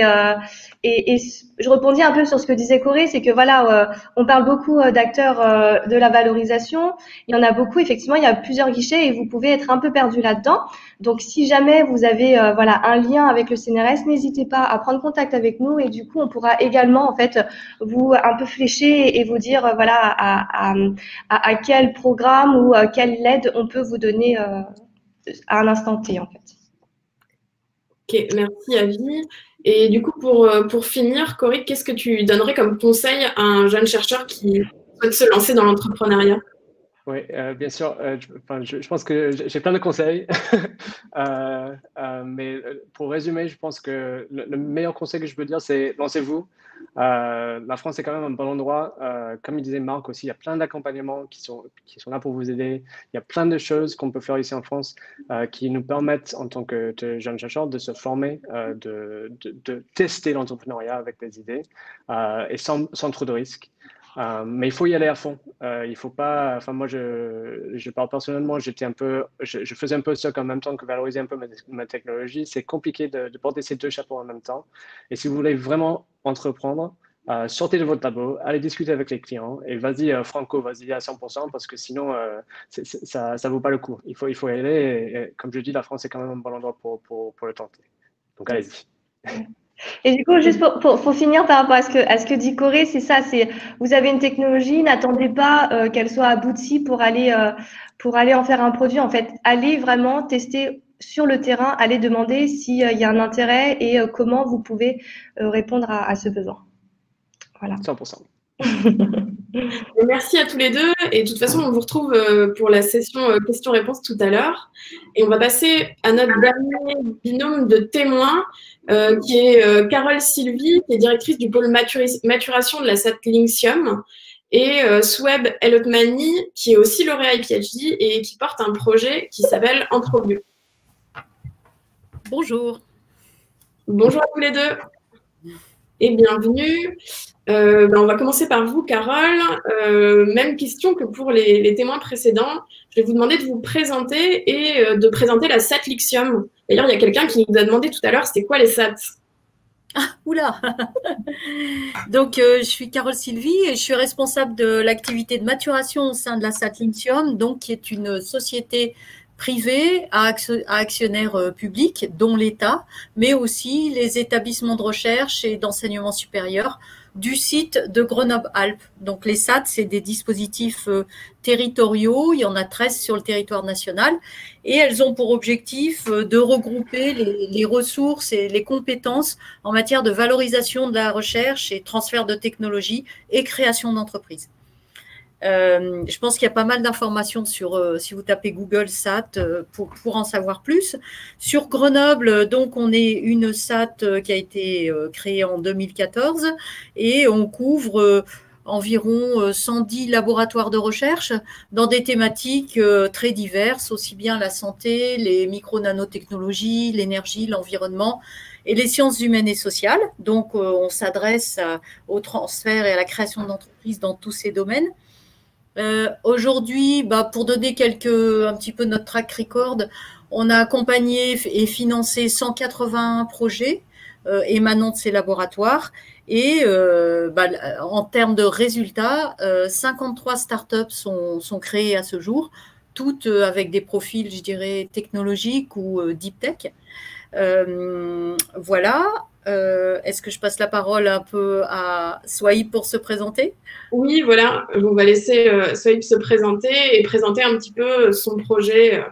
je rebondis un peu sur ce que disait Corée, c'est que voilà, on parle beaucoup d'acteurs de la valorisation. Il y en a beaucoup, effectivement, il y a plusieurs guichets et vous pouvez être un peu perdu là-dedans. Donc, si jamais vous avez voilà un lien avec le CNRS, n'hésitez pas à prendre contact avec nous et du coup, on pourra également en fait vous un peu flécher et vous dire voilà à quel programme ou quelle aide on peut vous donner à un instant T en fait. Ok, merci Avi. Et du coup, pour finir, Corée, qu'est-ce que tu donnerais comme conseil à un jeune chercheur qui souhaite se lancer dans l'entrepreneuriat? Oui, bien sûr. Je pense que j'ai plein de conseils. Mais pour résumer, je pense que le meilleur conseil que je peux dire, c'est lancez-vous. La France est quand même un bon endroit. Comme il disait Marc aussi, il y a plein d'accompagnements qui sont là pour vous aider. Il y a plein de choses qu'on peut faire ici en France qui nous permettent, en tant que jeunes chercheurs, de se former, de tester l'entrepreneuriat avec des idées et sans trop de risques. Mais il faut y aller à fond. Il faut pas. Enfin, moi, je parle personnellement. Je faisais un peu ça en même temps que valoriser un peu ma technologie. C'est compliqué de porter ces deux chapeaux en même temps. Et si vous voulez vraiment entreprendre, sortez de votre labo, allez discuter avec les clients et vas-y, Franco, vas-y à 100% parce que sinon, ça vaut pas le coup. Il faut y aller. Et comme je dis, la France est quand même un bon endroit pour le tenter. Donc, allez-y. Et du coup, juste pour finir par rapport à ce que dit Corée, c'est ça, vous avez une technologie, n'attendez pas qu'elle soit aboutie pour aller en faire un produit. En fait, allez vraiment tester sur le terrain, allez demander s'il y a un intérêt et comment vous pouvez répondre à ce besoin. Voilà. 100%. Merci à tous les deux. Et de toute façon, on vous retrouve pour la session questions-réponses tout à l'heure. Et on va passer à notre dernier binôme de témoins, qui est Carole Sylvie, qui est directrice du pôle maturation de la SAT Linxium, et Soueb El Otmani, qui est aussi lauréat et PhD et qui porte un projet qui s'appelle Entrevue. Bonjour. Bonjour à tous les deux. Et bienvenue. On va commencer par vous, Carole. Même question que pour les témoins précédents. Je vais vous demander de vous présenter et de présenter la SAT Linxium. D'ailleurs, il y a quelqu'un qui nous a demandé tout à l'heure, c'était quoi les SAT? Ah, oula. Donc, je suis Carole Sylvie et je suis responsable de l'activité de maturation au sein de la SAT Linxium, donc qui est une société privés à actionnaires publics, dont l'État, mais aussi les établissements de recherche et d'enseignement supérieur du site de Grenoble-Alpes. Donc les SAT, c'est des dispositifs territoriaux, il y en a 13 sur le territoire national, et elles ont pour objectif de regrouper les ressources et les compétences en matière de valorisation de la recherche et transfert de technologie et création d'entreprises. Je pense qu'il y a pas mal d'informations sur, si vous tapez Google SAT, pour en savoir plus. Sur Grenoble, donc, on est une SAT qui a été créée en 2014 et on couvre environ 110 laboratoires de recherche dans des thématiques très diverses, aussi bien la santé, les micro-nanotechnologies, l'énergie, l'environnement et les sciences humaines et sociales. Donc, on s'adresse au transfert et à la création d'entreprises dans tous ces domaines. Aujourd'hui, pour donner un petit peu notre track record, on a accompagné et financé 180 projets émanant de ces laboratoires et en termes de résultats, 53 startups sont créées à ce jour, toutes avec des profils, je dirais, technologiques ou deep tech. Voilà. Est-ce que je passe la parole un peu à Swaïb pour se présenter? Oui, voilà. On va laisser Swaïb se présenter et présenter un petit peu son projet.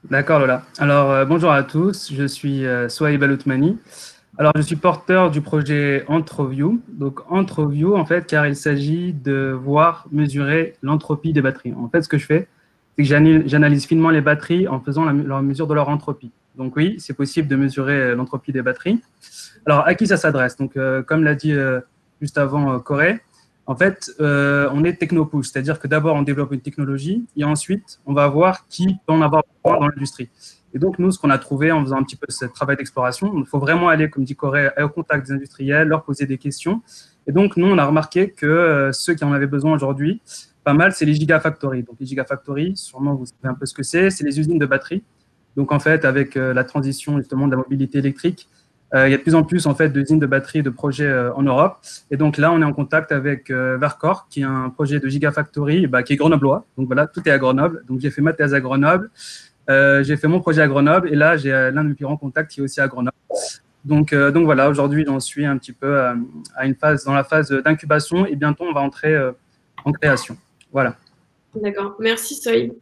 D'accord, Lola. Alors, bonjour à tous. Je suis Swaïb Aloutmani. Alors, je suis porteur du projet Entroview. Donc, Entroview, en fait, car il s'agit de mesurer l'entropie des batteries. En fait, ce que je fais, c'est que j'analyse finement les batteries en faisant la mesure de leur entropie. Donc oui, c'est possible de mesurer l'entropie des batteries. Alors, à qui ça s'adresse? Donc, comme l'a dit juste avant Corée, en fait, on est techno-push, c'est-à-dire que d'abord, on développe une technologie et ensuite, on va voir qui peut en avoir besoin dans l'industrie. Et donc, nous, ce qu'on a trouvé en faisant un petit peu ce travail d'exploration, il faut vraiment aller, comme dit Corée, au contact des industriels, leur poser des questions. Et donc, nous, on a remarqué que ceux qui en avaient besoin aujourd'hui, pas mal, c'est les gigafactories. Donc, les gigafactories, sûrement, vous savez un peu ce que c'est les usines de batteries. Donc, en fait, avec la transition justement de la mobilité électrique, il y a de plus en plus en fait d'usines de batteries, de projets en Europe. Et donc là, on est en contact avec Verkor, qui est un projet de gigafactory qui est grenoblois. Donc voilà, tout est à Grenoble. Donc j'ai fait ma thèse à Grenoble, j'ai fait mon projet à Grenoble, et là j'ai l'un de mes plus grands contacts qui est aussi à Grenoble. Donc voilà, aujourd'hui j'en suis un petit peu dans la phase d'incubation, et bientôt on va entrer en création. Voilà. D'accord, merci Soïb.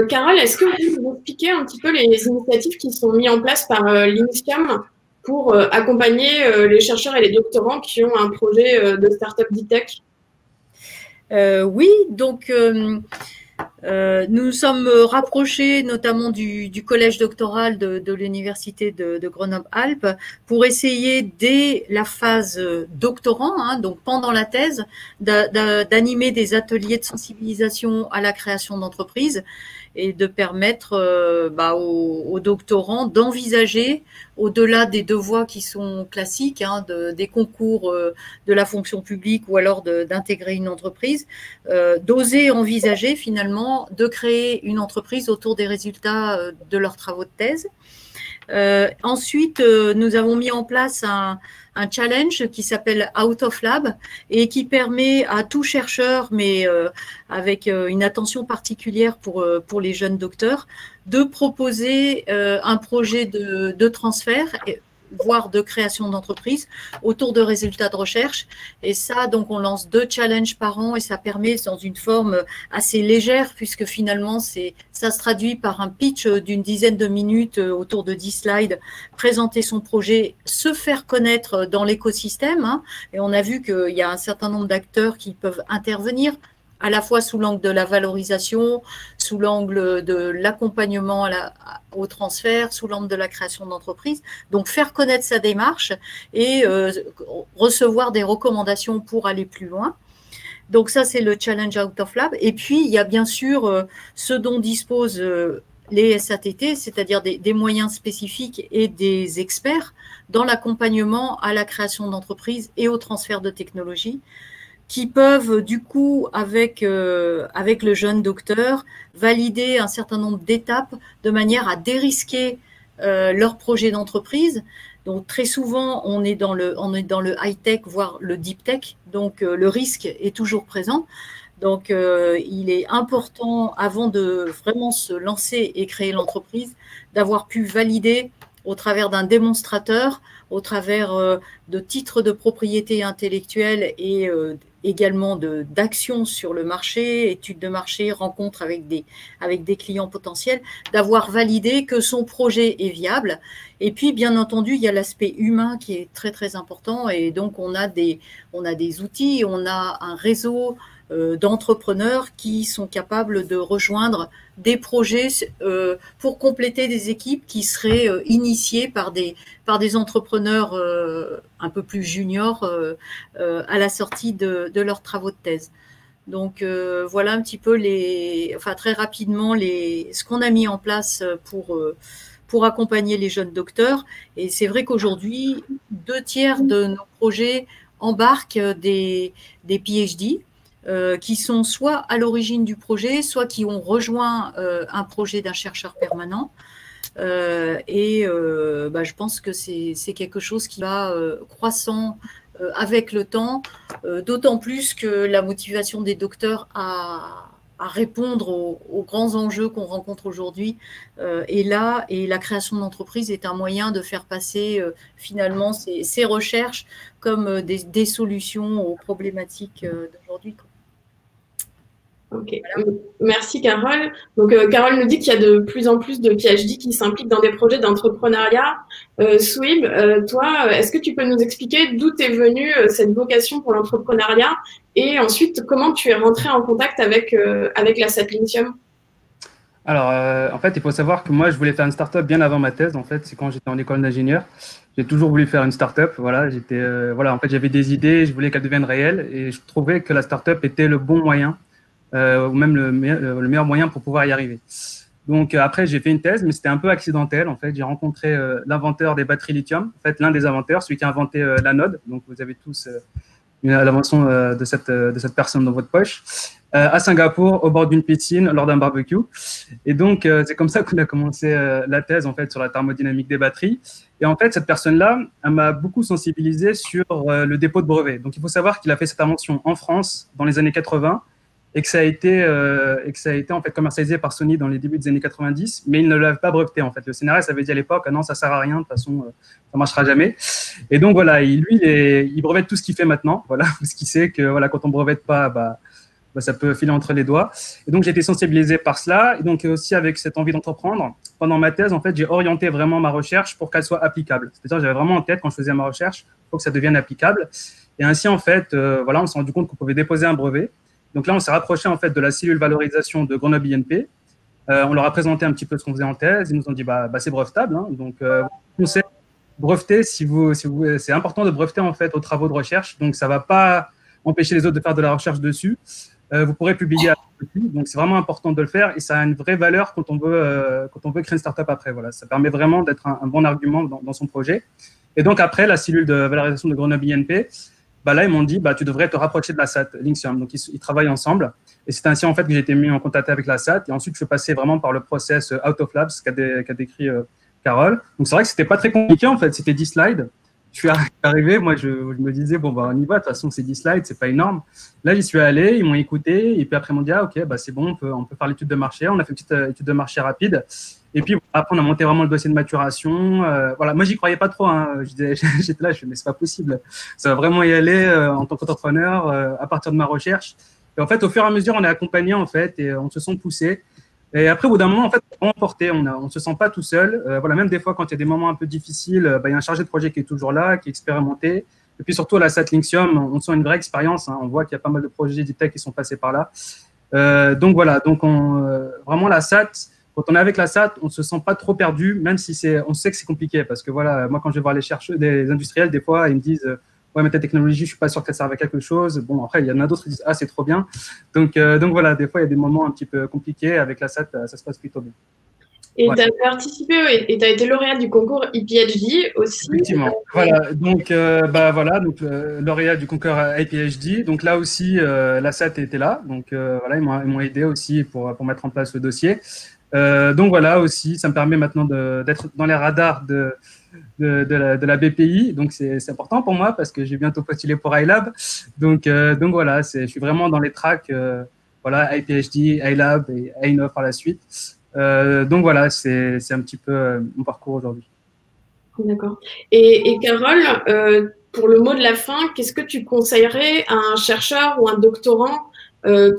Carole, est-ce que vous pouvez nous expliquer un petit peu les initiatives qui sont mises en place par l'INSIAM pour accompagner les chercheurs et les doctorants qui ont un projet de start-up deep tech? Oui, donc nous sommes rapprochés notamment du collège doctoral de l'université de Grenoble-Alpes pour essayer dès la phase doctorant, donc pendant la thèse, d'animer des ateliers de sensibilisation à la création d'entreprises et de permettre aux doctorants d'envisager, au-delà des deux voies qui sont classiques, des concours de la fonction publique ou alors d'intégrer une entreprise, d'oser envisager finalement de créer une entreprise autour des résultats de leurs travaux de thèse. Ensuite, nous avons mis en place un challenge qui s'appelle Out of Lab et qui permet à tout chercheur, mais avec une attention particulière pour les jeunes docteurs, de proposer un projet de transfert, voire de création d'entreprise autour de résultats de recherche. Et ça, donc, on lance 2 challenges par an et ça permet, dans une forme assez légère, puisque finalement, ça se traduit par un pitch d'une dizaine de minutes autour de 10 slides, présenter son projet, se faire connaître dans l'écosystème. Et on a vu qu'il y a un certain nombre d'acteurs qui peuvent intervenir, à la fois sous l'angle de la valorisation, sous l'angle de l'accompagnement au transfert, sous l'angle de la création d'entreprise. Donc, faire connaître sa démarche et recevoir des recommandations pour aller plus loin. Donc, ça, c'est le challenge Out of Lab. Et puis, il y a bien sûr ce dont disposent les SATT, c'est-à-dire des moyens spécifiques et des experts dans l'accompagnement à la création d'entreprises et au transfert de technologies, qui peuvent du coup, avec le jeune docteur, valider un certain nombre d'étapes de manière à dérisquer leur projet d'entreprise. Donc très souvent, on est dans le high-tech, voire le deep-tech, donc le risque est toujours présent. Donc, il est important, avant de vraiment se lancer et créer l'entreprise, d'avoir pu valider au travers d'un démonstrateur, au travers de titres de propriété intellectuelle et également d'actions sur le marché, études de marché, rencontres avec des clients potentiels, d'avoir validé que son projet est viable. Et puis, bien entendu, il y a l'aspect humain qui est très, très important. Et donc, on a des outils, on a un réseau d'entrepreneurs qui sont capables de rejoindre des projets pour compléter des équipes qui seraient initiées par des entrepreneurs un peu plus juniors à la sortie de leurs travaux de thèse. Donc voilà un petit peu très rapidement ce qu'on a mis en place pour accompagner les jeunes docteurs. Et c'est vrai qu'aujourd'hui, 2/3 de nos projets embarquent des PhD. Qui sont soit à l'origine du projet, soit qui ont rejoint un projet d'un chercheur permanent. Je pense que c'est quelque chose qui va croissant avec le temps, d'autant plus que la motivation des docteurs à répondre aux grands enjeux qu'on rencontre aujourd'hui est là, et la création d'entreprise est un moyen de faire passer finalement ces recherches comme des solutions aux problématiques d'aujourd'hui. Ok, merci Carole. Donc Carole nous dit qu'il y a de plus en plus de PhD qui s'impliquent dans des projets d'entrepreneuriat. Souib, toi, est-ce que tu peux nous expliquer d'où t'es venue cette vocation pour l'entrepreneuriat, et ensuite comment tu es rentré en contact avec la Satlintium? Alors, en fait, il faut savoir que moi, je voulais faire une start-up bien avant ma thèse. En fait, c'est quand j'étais en école d'ingénieur. J'ai toujours voulu faire une start-up. Voilà, en fait, j'avais des idées, je voulais qu'elles deviennent réelles, et je trouvais que la start-up était le bon moyen. Ou même le meilleur moyen pour pouvoir y arriver. Donc après, j'ai fait une thèse, mais c'était un peu accidentel. En fait, j'ai rencontré l'inventeur des batteries lithium, en fait, l'un des inventeurs, celui qui a inventé l'anode. Donc vous avez tous l'invention de cette personne dans votre poche, à Singapour, au bord d'une piscine, lors d'un barbecue. Et donc c'est comme ça qu'on a commencé la thèse, en fait, sur la thermodynamique des batteries. Et en fait, cette personne-là, elle m'a beaucoup sensibilisé sur le dépôt de brevet. Donc il faut savoir qu'il a fait cette invention en France dans les années 80. Et que ça a été en fait commercialisé par Sony dans les débuts des années 90, mais il ne l'avait pas breveté, en fait. Le CNRS avait dit à l'époque, ah non, ça sert à rien, de toute façon, ça marchera jamais. Et donc voilà, il brevette tout ce qu'il fait maintenant, voilà, parce qu'il sait que voilà, quand on brevette pas, ça peut filer entre les doigts. Et donc j'ai été sensibilisé par cela, et donc aussi avec cette envie d'entreprendre. Pendant ma thèse, en fait, j'ai orienté vraiment ma recherche pour qu'elle soit applicable. C'est-à-dire, j'avais vraiment en tête, quand je faisais ma recherche, il faut que ça devienne applicable. Et ainsi, en fait, on s'est rendu compte qu'on pouvait déposer un brevet. Donc là, on s'est rapproché en fait de la cellule valorisation de Grenoble INP. On leur a présenté un petit peu ce qu'on faisait en thèse. Ils nous ont dit c'est brevetable. Hein. Donc, conseil, breveter, c'est important de breveter en fait aux travaux de recherche. Donc, ça ne va pas empêcher les autres de faire de la recherche dessus. Vous pourrez publier dessus. Donc, c'est vraiment important de le faire, et ça a une vraie valeur quand on veut créer une startup après. Voilà, ça permet vraiment d'être un bon argument dans son projet. Et donc après, la cellule de valorisation de Grenoble INP. Là, ils m'ont dit, tu devrais te rapprocher de la SAT, Linxium. Donc, ils travaillent ensemble. Et c'est ainsi, en fait, que j'ai été mis en contact avec la SAT. Et ensuite, je suis passé vraiment par le process out of labs qu'a décrit Carole. Donc, c'est vrai que c'était pas très compliqué, en fait. C'était 10 slides. Je suis arrivé, moi, je me disais, on y va. De toute façon, c'est 10 slides, c'est pas énorme. Là, j'y suis allé, ils m'ont écouté. Et puis après, ils m'ont dit, ok, c'est bon, on peut faire l'étude de marché. On a fait une petite étude de marché rapide. Et puis après, on a monté vraiment le dossier de maturation. Voilà, moi, j'y croyais pas trop. Hein. J'étais là, mais c'est pas possible. Ça va vraiment y aller en tant qu'entrepreneur à partir de ma recherche. Et en fait, au fur et à mesure, on est accompagné, en fait, et on se sent poussé. Et après, au bout d'un moment, en fait, on est emporté. On se sent pas tout seul. Voilà, même des fois, quand il y a des moments un peu difficiles, il y a un chargé de projet qui est toujours là, qui est expérimenté. Et puis surtout, à la SAT Linxium, on sent une vraie expérience. Hein. On voit qu'il y a pas mal de projets d'e-tech qui sont passés par là. Donc voilà, vraiment la SAT. Quand on est avec la SAT, on ne se sent pas trop perdu, même si on sait que c'est compliqué. Parce que voilà, moi, quand je vais voir les chercheurs, des industriels, des fois, ils me disent ouais, mais ta technologie, je ne suis pas sûr qu'elle serve à quelque chose. Bon, après, il y en a d'autres qui disent c'est trop bien. Donc voilà, des fois, il y a des moments un petit peu compliqués. Avec la SAT, ça se passe plutôt bien. Et tu as participé et tu as été lauréat du concours ePhD aussi. Effectivement. Voilà, donc lauréat du concours ePhD. Donc là aussi, la SAT était là. Donc voilà, ils m'ont aidé aussi pour mettre en place le dossier. Donc voilà, aussi, ça me permet maintenant d'être dans les radars de la BPI. Donc, c'est important pour moi parce que j'ai bientôt postulé pour iLab. Donc voilà, je suis vraiment dans les tracks, voilà, iPhD, iLab et iNov par la suite. Donc voilà, c'est un petit peu mon parcours aujourd'hui. D'accord. Et Carole, pour le mot de la fin, qu'est-ce que tu conseillerais à un chercheur ou un doctorant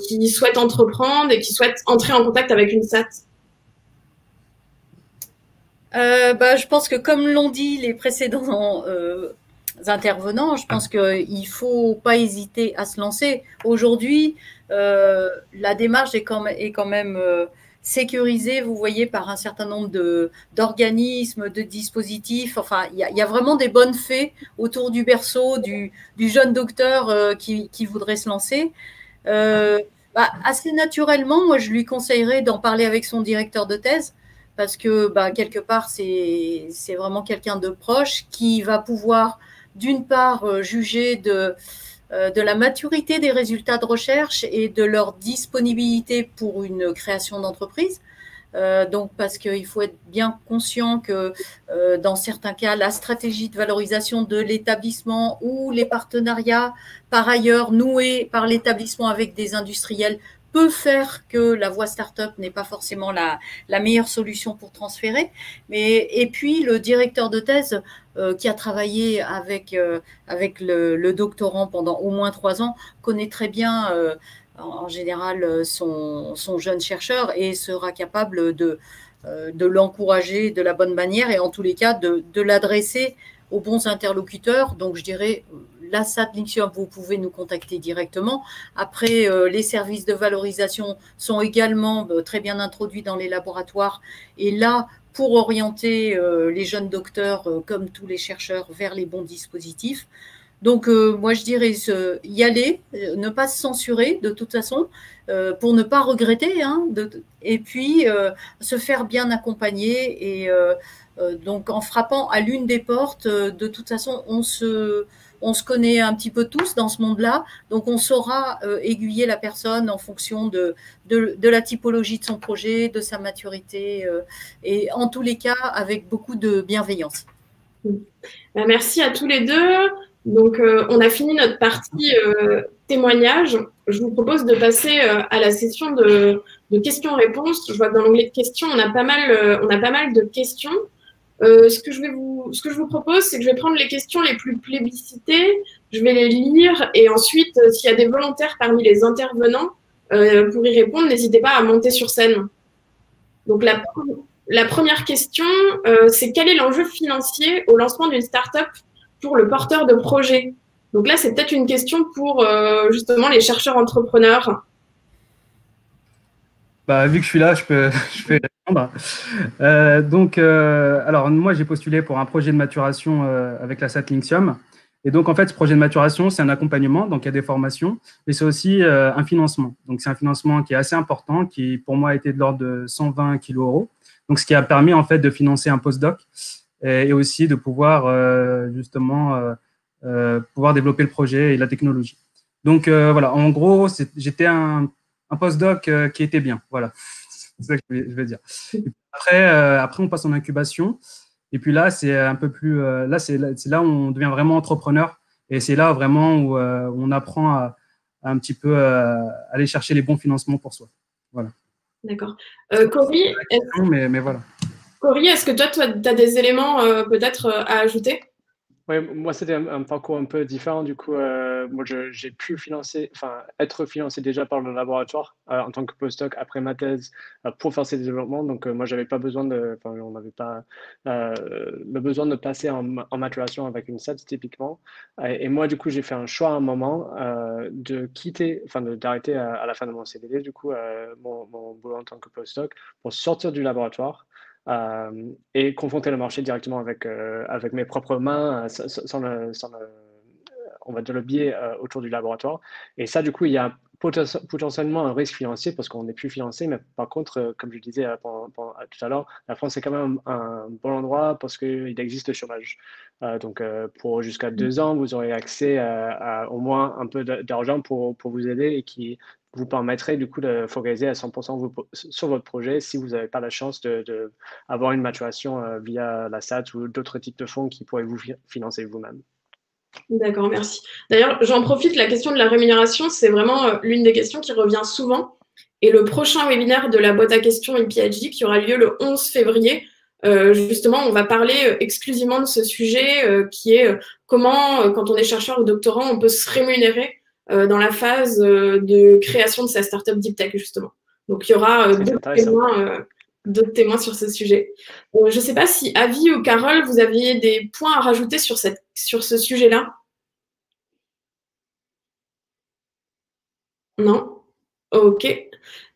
qui souhaite entreprendre et qui souhaite entrer en contact avec une SAT? Je pense que comme l'ont dit les précédents intervenants, je pense qu'il faut pas hésiter à se lancer. Aujourd'hui, la démarche est quand même sécurisée, vous voyez, par un certain nombre d'organismes, de dispositifs. Enfin, il y a vraiment des bonnes fées autour du berceau du jeune docteur qui voudrait se lancer. Assez naturellement, moi, je lui conseillerais d'en parler avec son directeur de thèse, parce que quelque part, c'est vraiment quelqu'un de proche qui va pouvoir, d'une part, juger de la maturité des résultats de recherche et de leur disponibilité pour une création d'entreprise. Donc, parce qu'il faut être bien conscient que dans certains cas, la stratégie de valorisation de l'établissement ou les partenariats par ailleurs noués par l'établissement avec des industriels peut faire que la voie start-up n'est pas forcément la meilleure solution pour transférer. Et puis, le directeur de thèse qui a travaillé avec le doctorant pendant au moins 3 ans connaît très bien en général son jeune chercheur et sera capable de l'encourager de la bonne manière et en tous les cas de l'adresser aux bons interlocuteurs. Donc, je dirais, la SAT Linxium, vous pouvez nous contacter directement. Après, les services de valorisation sont également très bien introduits dans les laboratoires. Et là, pour orienter les jeunes docteurs, comme tous les chercheurs, vers les bons dispositifs. Donc, moi, je dirais y aller, ne pas se censurer de toute façon, pour ne pas regretter, hein, et puis se faire bien accompagner. Et donc, en frappant à l'une des portes, de toute façon, on se connaît un petit peu tous dans ce monde-là, donc on saura aiguiller la personne en fonction de la typologie de son projet, de sa maturité, et en tous les cas, avec beaucoup de bienveillance. Merci à tous les deux. Donc, on a fini notre partie témoignage. Je vous propose de passer à la session de questions-réponses. Je vois que dans l'onglet de questions, on a pas mal de questions. Ce que je vous propose, c'est que je vais prendre les questions les plus plébiscitées, je vais les lire et ensuite, s'il y a des volontaires parmi les intervenants pour y répondre, n'hésitez pas à monter sur scène. Donc, la première question, c'est quel est l'enjeu financier au lancement d'une start-up pour le porteur de projet? Donc là, c'est peut-être une question pour justement les chercheurs entrepreneurs. Vu que je suis là, je peux répondre. Alors moi, j'ai postulé pour un projet de maturation avec la SAT Linxium. Et donc, en fait, ce projet de maturation, c'est un accompagnement, donc il y a des formations, mais c'est aussi un financement. Donc, c'est un financement qui est assez important, qui pour moi a été de l'ordre de 120 kg €. Donc, ce qui a permis en fait de financer un postdoc et aussi de pouvoir justement pouvoir développer le projet et la technologie. Donc, voilà, en gros, j'étais un postdoc qui était bien, voilà, c'est ça que je veux dire. Et après, on passe en incubation, et puis là, c'est un peu plus, là, c'est là où on devient vraiment entrepreneur, et c'est là vraiment où on apprend à un petit peu aller chercher les bons financements pour soi. Voilà. D'accord. Cory, mais voilà. Cory, est-ce que toi, tu as des éléments peut-être à ajouter? Oui, moi, c'était un parcours un peu différent. Du coup, moi, j'ai pu être financé déjà par le laboratoire en tant que postdoc après ma thèse pour faire ces développements. Donc, moi, j'avais pas besoin on n'avait pas le besoin de passer en maturation avec une SAT typiquement. Et moi, du coup, j'ai fait un choix à un moment de quitter, d'arrêter à la fin de mon CDD, du coup, mon boulot en tant que postdoc pour sortir du laboratoire. Et confronter le marché directement avec mes propres mains, sans on va dire le biais autour du laboratoire. Et ça, du coup, il y a potentiellement un risque financier parce qu'on n'est plus financé, mais par contre, comme je disais tout à l'heure, la France est quand même un bon endroit parce qu'il existe le chômage. Donc, pour jusqu'à 2 ans, vous aurez accès à au moins un peu d'argent pour vous aider et qui vous permettrait du coup de focaliser à 100% sur votre projet si vous n'avez pas la chance d'avoir une maturation via la SAT ou d'autres types de fonds qui pourraient vous financer vous-même. D'accord, merci. D'ailleurs, j'en profite, la question de la rémunération, c'est vraiment l'une des questions qui revient souvent. Et le prochain webinaire de la boîte à questions IPHD qui aura lieu le 11 février, justement, on va parler exclusivement de ce sujet qui est comment, quand on est chercheur ou doctorant, on peut se rémunérer dans la phase de création de sa startup Deep Tech, justement. Donc, il y aura d'autres témoins sur ce sujet. Je ne sais pas si Avi ou Carole, vous aviez des points à rajouter sur ce sujet-là? Non? Ok.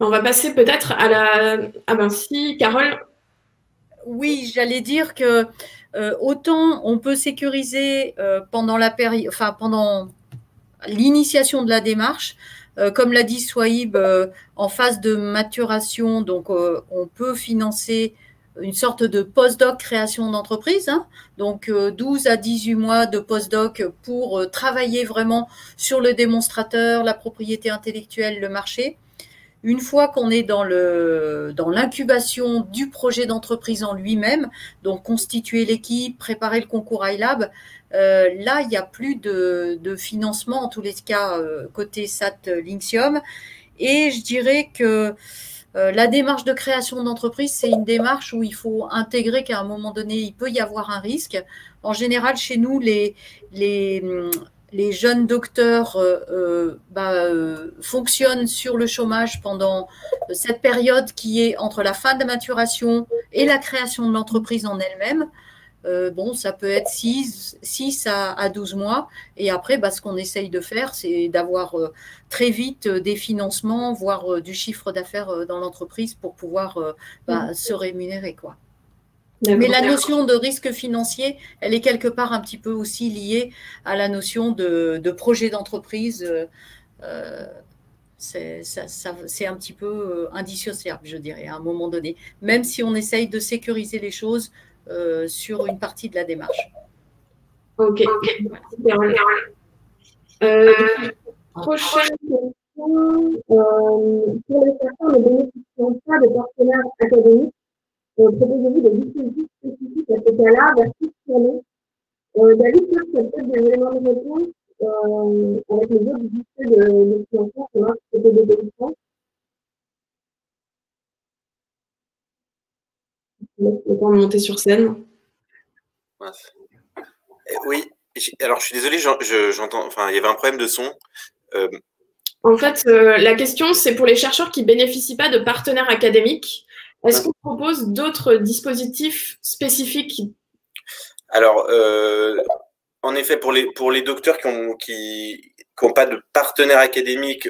On va passer peut-être à la… Ah ben si, Carole. Oui, j'allais dire que autant on peut sécuriser pendant la période, enfin pendant l'initiation de la démarche, comme l'a dit Souhaib, en phase de maturation, donc on peut financer une sorte de post-doc création d'entreprise, hein, donc 12 à 18 mois de post-doc pour travailler vraiment sur le démonstrateur, la propriété intellectuelle, le marché. Une fois qu'on est dans l'incubation du projet d'entreprise en lui-même, donc constituer l'équipe, préparer le concours iLab, là, il n'y a plus de financement, en tous les cas, côté SAT Lynxium. Et je dirais que la démarche de création d'entreprise, c'est une démarche où il faut intégrer qu'à un moment donné, il peut y avoir un risque. En général, chez nous, les jeunes docteurs fonctionnent sur le chômage pendant cette période qui est entre la fin de maturation et la création de l'entreprise en elle-même. Bon, ça peut être 6 à 12 mois. Et après, ce qu'on essaye de faire, c'est d'avoir très vite des financements, voire du chiffre d'affaires dans l'entreprise pour pouvoir se rémunérer, quoi. Mais la notion de risque financier, elle est quelque part un petit peu aussi liée à la notion de projet d'entreprise. C'est un petit peu indissociable, je dirais, à un moment donné, même si on essaye de sécuriser les choses sur une partie de la démarche. Ok. Prochaine question. Pour les chercheurs ne bénéficiant pas de partenaires académiques, proposez-vous des dispositifs spécifiques à ce cas-là vers qui se tourner? David, tu as peut-être des éléments de réponse avec les autres lycées de financement qui marchent côté des pays. Le temps de monter sur scène. Oui, alors je suis désolé, j'entends. Enfin, il y avait un problème de son. En fait, la question, c'est pour les chercheurs qui ne bénéficient pas de partenaires académiques. Est-ce qu'on propose d'autres dispositifs spécifiques? Alors, en effet, pour les docteurs qui n'ont pas de partenaire académique,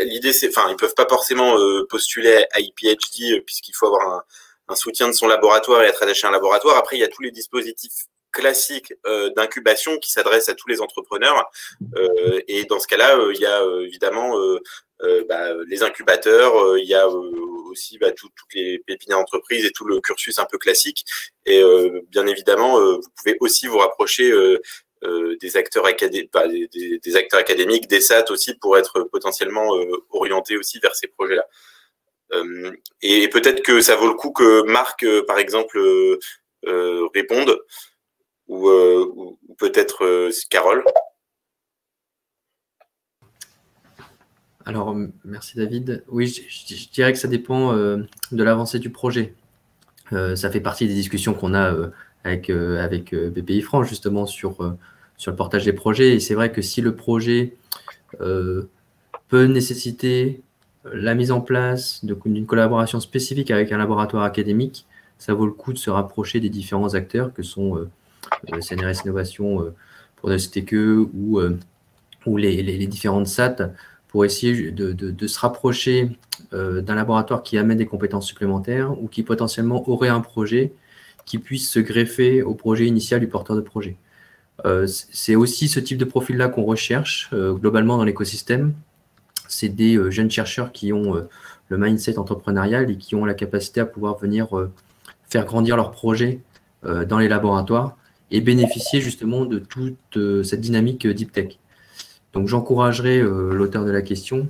l'idée, c'est, enfin, ils ne peuvent pas forcément postuler à IPHD puisqu'il faut avoir un soutien de son laboratoire et être attaché à un laboratoire. Après, il y a tous les dispositifs classiques d'incubation qui s'adressent à tous les entrepreneurs. Et dans ce cas-là, il y a évidemment les incubateurs, il y a aussi toutes les pépinières d'entreprise et tout le cursus un peu classique. Et bien évidemment, vous pouvez aussi vous rapprocher des acteurs académiques, des SAT aussi, pour être potentiellement orienté aussi vers ces projets-là. Et peut-être que ça vaut le coup que Marc, par exemple, réponde, ou peut-être Carole. Alors, merci David. Oui, je dirais que ça dépend de l'avancée du projet. Ça fait partie des discussions qu'on a avec BPI France, justement, sur le portage des projets. Et c'est vrai que si le projet peut nécessiter la mise en place d'une collaboration spécifique avec un laboratoire académique, ça vaut le coup de se rapprocher des différents acteurs que sont CNRS Innovation, pour ne citer que, ou les différentes SAT, pour essayer de se rapprocher d'un laboratoire qui amène des compétences supplémentaires ou qui potentiellement aurait un projet qui puisse se greffer au projet initial du porteur de projet. C'est aussi ce type de profil-là qu'on recherche globalement dans l'écosystème. C'est des jeunes chercheurs qui ont le mindset entrepreneurial et qui ont la capacité à pouvoir venir faire grandir leur projet dans les laboratoires et bénéficier justement de toute cette dynamique deep tech. Donc, j'encouragerais l'auteur de la question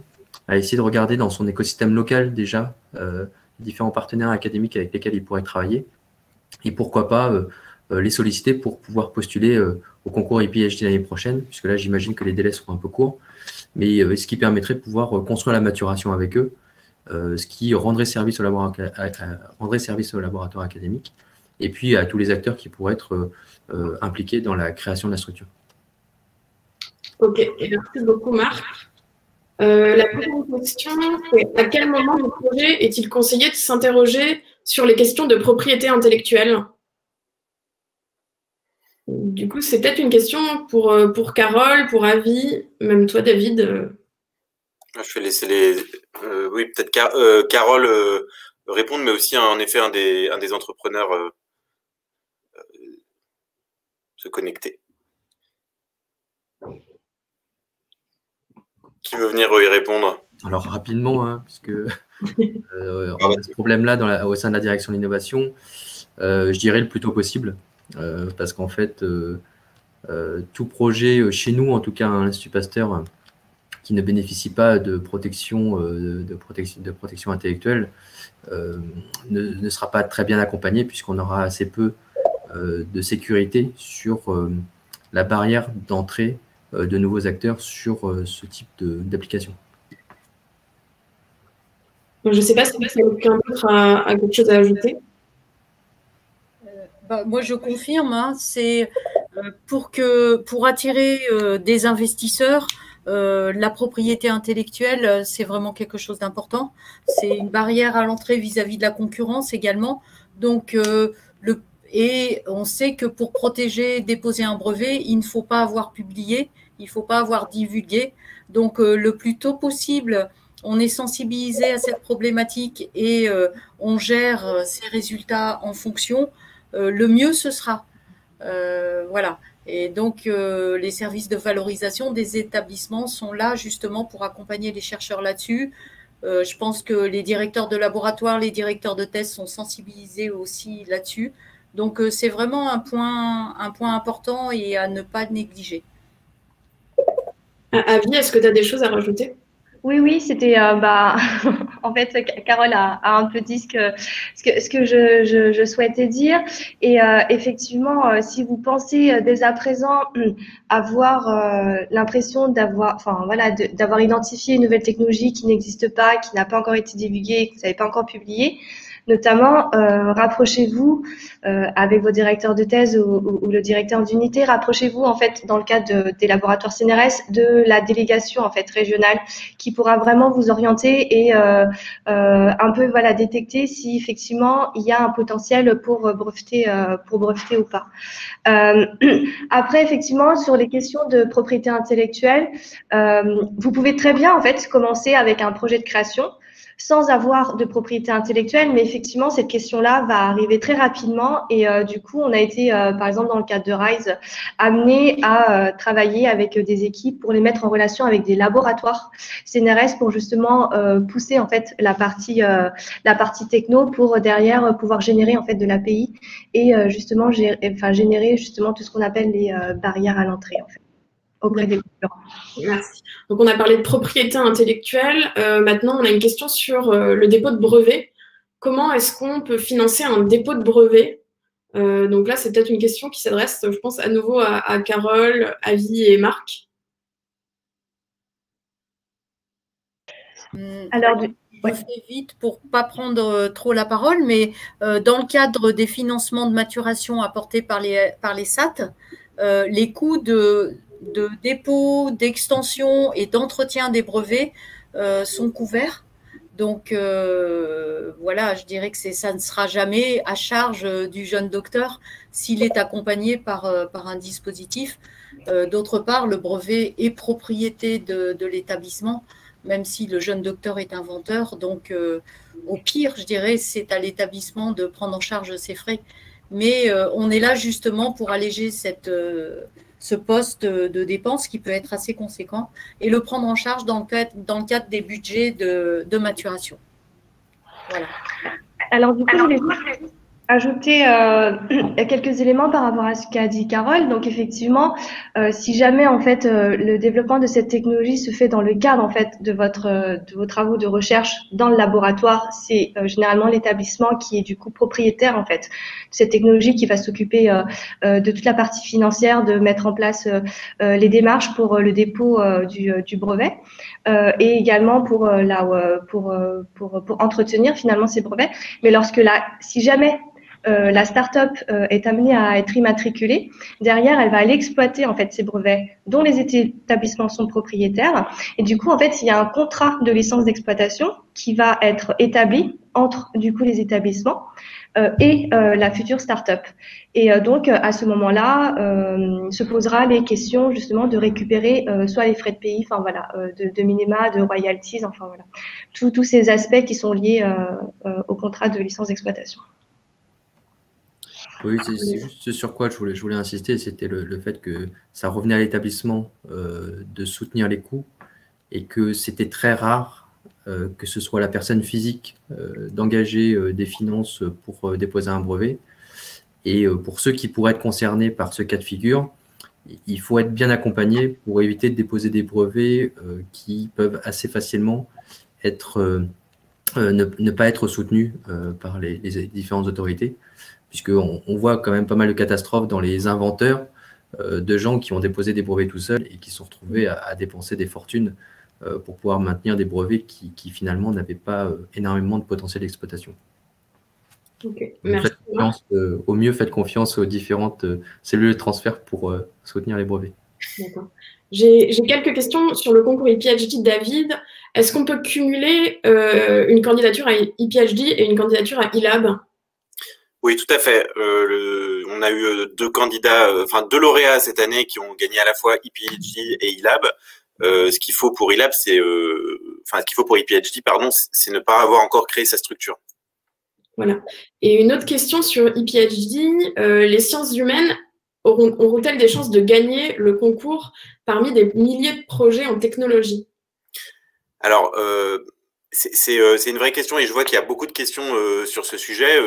à essayer de regarder dans son écosystème local déjà les différents partenaires académiques avec lesquels il pourrait travailler et pourquoi pas les solliciter pour pouvoir postuler au concours IPHD l'année prochaine, puisque là j'imagine que les délais seront un peu courts, mais ce qui permettrait de pouvoir construire la maturation avec eux, ce qui rendrait service au laboratoire académique et puis à tous les acteurs qui pourraient être impliqués dans la création de la structure. Ok, merci beaucoup Marc. La prochaine question, c'est à quel moment du projet est-il conseillé de s'interroger sur les questions de propriété intellectuelle? Du coup, c'est peut-être une question pour Carole, pour Avi, même toi David. Je vais laisser oui, peut-être Carole répondre, mais aussi en effet un des entrepreneurs se connecter. Qui veut venir y répondre? Alors rapidement, hein, puisque on a ce problème-là au sein de la direction de l'innovation, je dirais le plus tôt possible, parce qu'en fait, tout projet chez nous, en tout cas à l'Institut Pasteur, qui ne bénéficie pas de protection intellectuelle, ne sera pas très bien accompagné puisqu'on aura assez peu de sécurité sur la barrière d'entrée de nouveaux acteurs sur ce type d'application. Je ne sais pas si quelqu'un d'autre a quelque chose à ajouter. Moi, je confirme, hein, c'est pour attirer des investisseurs, la propriété intellectuelle, c'est vraiment quelque chose d'important. C'est une barrière à l'entrée vis-à-vis de la concurrence également. Donc, et on sait que pour protéger, déposer un brevet, il ne faut pas avoir publié, il ne faut pas avoir divulgué. Donc, le plus tôt possible, on est sensibilisé à cette problématique et on gère ces résultats en fonction, le mieux ce sera. Voilà. Et donc, les services de valorisation des établissements sont là justement pour accompagner les chercheurs là-dessus. Je pense que les directeurs de laboratoire, les directeurs de thèse sont sensibilisés aussi là-dessus. Donc, c'est vraiment un point important et à ne pas négliger. Avi, est-ce que tu as des choses à rajouter? Oui, c'était en fait Carole a un peu dit ce que je souhaitais dire et effectivement si vous pensez dès à présent avoir l'impression d'avoir identifié une nouvelle technologie qui n'existe pas, qui n'a pas encore été divulguée, que vous n'avez pas encore publié, notamment rapprochez-vous avec vos directeurs de thèse ou le directeur d'unité, rapprochez-vous en fait dans le cadre des laboratoires CNRS de la délégation en fait régionale qui pourra vraiment vous orienter et un peu détecter si effectivement il y a un potentiel pour breveter ou pas. Après effectivement sur les questions de propriété intellectuelle, vous pouvez très bien en fait commencer avec un projet de création sans avoir de propriété intellectuelle, mais effectivement, cette question-là va arriver très rapidement et du coup, on a été, par exemple, dans le cadre de RISE, amené à travailler avec des équipes pour les mettre en relation avec des laboratoires CNRS pour justement pousser en fait la partie techno pour derrière pouvoir générer en fait de l'API et justement générer justement tout ce qu'on appelle les barrières à l'entrée en fait. Auprès des concurrents. Merci. Donc, on a parlé de propriété intellectuelle. Maintenant, on a une question sur le dépôt de brevet. Comment est-ce qu'on peut financer un dépôt de brevet? Donc là, c'est peut-être une question qui s'adresse, je pense, à nouveau à Carole, Avi et Marc. Alors, je fais vite pour ne pas prendre trop la parole, mais dans le cadre des financements de maturation apportés par les SAT, les coûts de dépôt, d'extension et d'entretien des brevets sont couverts. Donc, voilà, je dirais que ça ne sera jamais à charge du jeune docteur s'il est accompagné par un dispositif. D'autre part, le brevet est propriété de l'établissement, même si le jeune docteur est inventeur. Donc, au pire, je dirais, c'est à l'établissement de prendre en charge ses frais. Mais on est là justement pour alléger ce poste de dépenses qui peut être assez conséquent et le prendre en charge dans le cadre des budgets de maturation. Voilà. Alors, du coup, ajouter quelques éléments par rapport à ce qu'a dit Carole. Donc effectivement, si jamais en fait le développement de cette technologie se fait dans le cadre en fait de vos travaux de recherche dans le laboratoire, c'est généralement l'établissement qui est du coup propriétaire en fait de cette technologie, qui va s'occuper de toute la partie financière, de mettre en place les démarches pour le dépôt du brevet et également pour entretenir finalement ces brevets. Mais si jamais la start-up est amenée à être immatriculée, derrière, elle va aller exploiter en fait ces brevets dont les établissements sont propriétaires. Et du coup, en fait, il y a un contrat de licence d'exploitation qui va être établi entre du coup les établissements et la future start-up. Et donc, à ce moment-là, se posera les questions justement de récupérer soit les frais de pays, enfin voilà, de minima, de royalties, enfin voilà, tous ces aspects qui sont liés au contrat de licence d'exploitation. Oui, c'est juste ce sur quoi je voulais insister, c'était le fait que ça revenait à l'établissement de soutenir les coûts et que c'était très rare que ce soit la personne physique d'engager des finances pour déposer un brevet. Et pour ceux qui pourraient être concernés par ce cas de figure, il faut être bien accompagné pour éviter de déposer des brevets qui peuvent assez facilement ne pas être soutenus par les différentes autorités, puisqu'on voit quand même pas mal de catastrophes dans les inventeurs de gens qui ont déposé des brevets tout seuls et qui se sont retrouvés à dépenser des fortunes pour pouvoir maintenir des brevets qui finalement n'avaient pas énormément de potentiel d'exploitation. Okay, au mieux, faites confiance aux différentes cellules de transfert pour soutenir les brevets. D'accord. J'ai quelques questions sur le concours ePhD. David, est-ce qu'on peut cumuler une candidature à ePhD et une candidature à eLab? Oui, tout à fait. On a eu deux candidats, deux lauréats cette année qui ont gagné à la fois ePhD et eLab. Ce qu'il faut pour eLab, ce qu'il faut pour ePhD, pardon, c'est ne pas avoir encore créé sa structure. Voilà. Et une autre question sur ePhD, les sciences humaines auront-elles des chances de gagner le concours parmi des milliers de projets en technologie? Alors, c'est une vraie question et je vois qu'il y a beaucoup de questions sur ce sujet,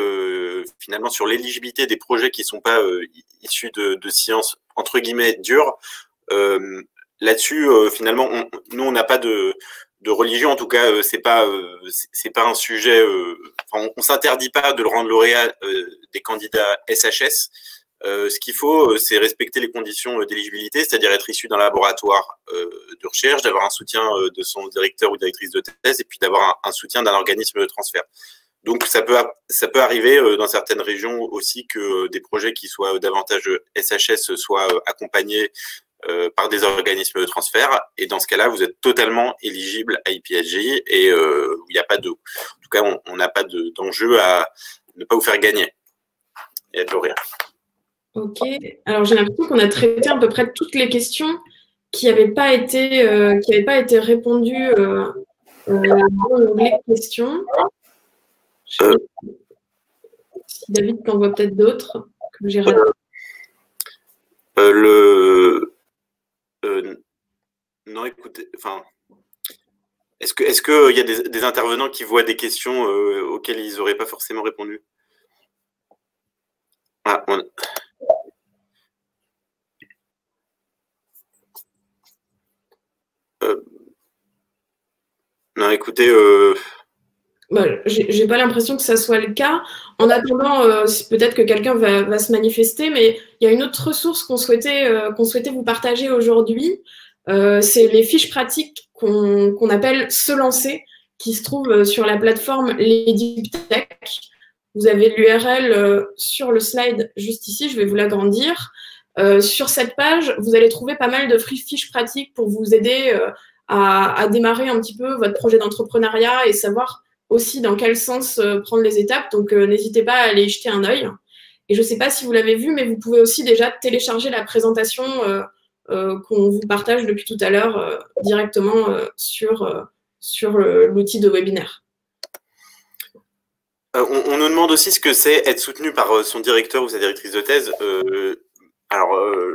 finalement sur l'éligibilité des projets qui ne sont pas issus de sciences entre guillemets dures. Là-dessus, finalement, nous, on n'a pas de religion, en tout cas, c'est pas un sujet. On s'interdit pas de le rendre lauréat des candidats SHS. Ce qu'il faut, c'est respecter les conditions d'éligibilité, c'est-à-dire être issu d'un laboratoire de recherche, d'avoir un soutien de son directeur ou directrice de thèse, et puis d'avoir un soutien d'un organisme de transfert. Donc, ça peut arriver dans certaines régions aussi que des projets qui soient davantage SHS soient accompagnés par des organismes de transfert, et dans ce cas-là, vous êtes totalement éligible à ePhD et il n'y a pas de, en tout cas, on n'a pas d'enjeu à ne pas vous faire gagner et être lauréat. Ok. Alors j'ai l'impression qu'on a traité à peu près toutes les questions qui n'avaient pas été répondues dans l'onglet questions. Je sais pas si David t'en voit peut-être d'autres que j'ai raté. Non, écoutez, est-ce que il y a des intervenants qui voient des questions auxquelles ils n'auraient pas forcément répondu? Ah, non, écoutez. J'ai pas l'impression que ça soit le cas. En attendant, peut-être que quelqu'un va se manifester, mais il y a une autre ressource qu'on souhaitait vous partager aujourd'hui. C'est les fiches pratiques qu'on appelle Se lancer, qui se trouvent sur la plateforme LeDeepTech. Vous avez l'URL sur le slide juste ici, je vais vous l'agrandir. Sur cette page, vous allez trouver pas mal de fiches pratiques pour vous aider à démarrer un petit peu votre projet d'entrepreneuriat et savoir aussi dans quel sens prendre les étapes. Donc, n'hésitez pas à aller y jeter un œil. Et je ne sais pas si vous l'avez vu, mais vous pouvez aussi déjà télécharger la présentation qu'on vous partage depuis tout à l'heure directement sur l'outil de webinaire. On nous demande aussi ce que c'est être soutenu par son directeur ou sa directrice de thèse. Alors,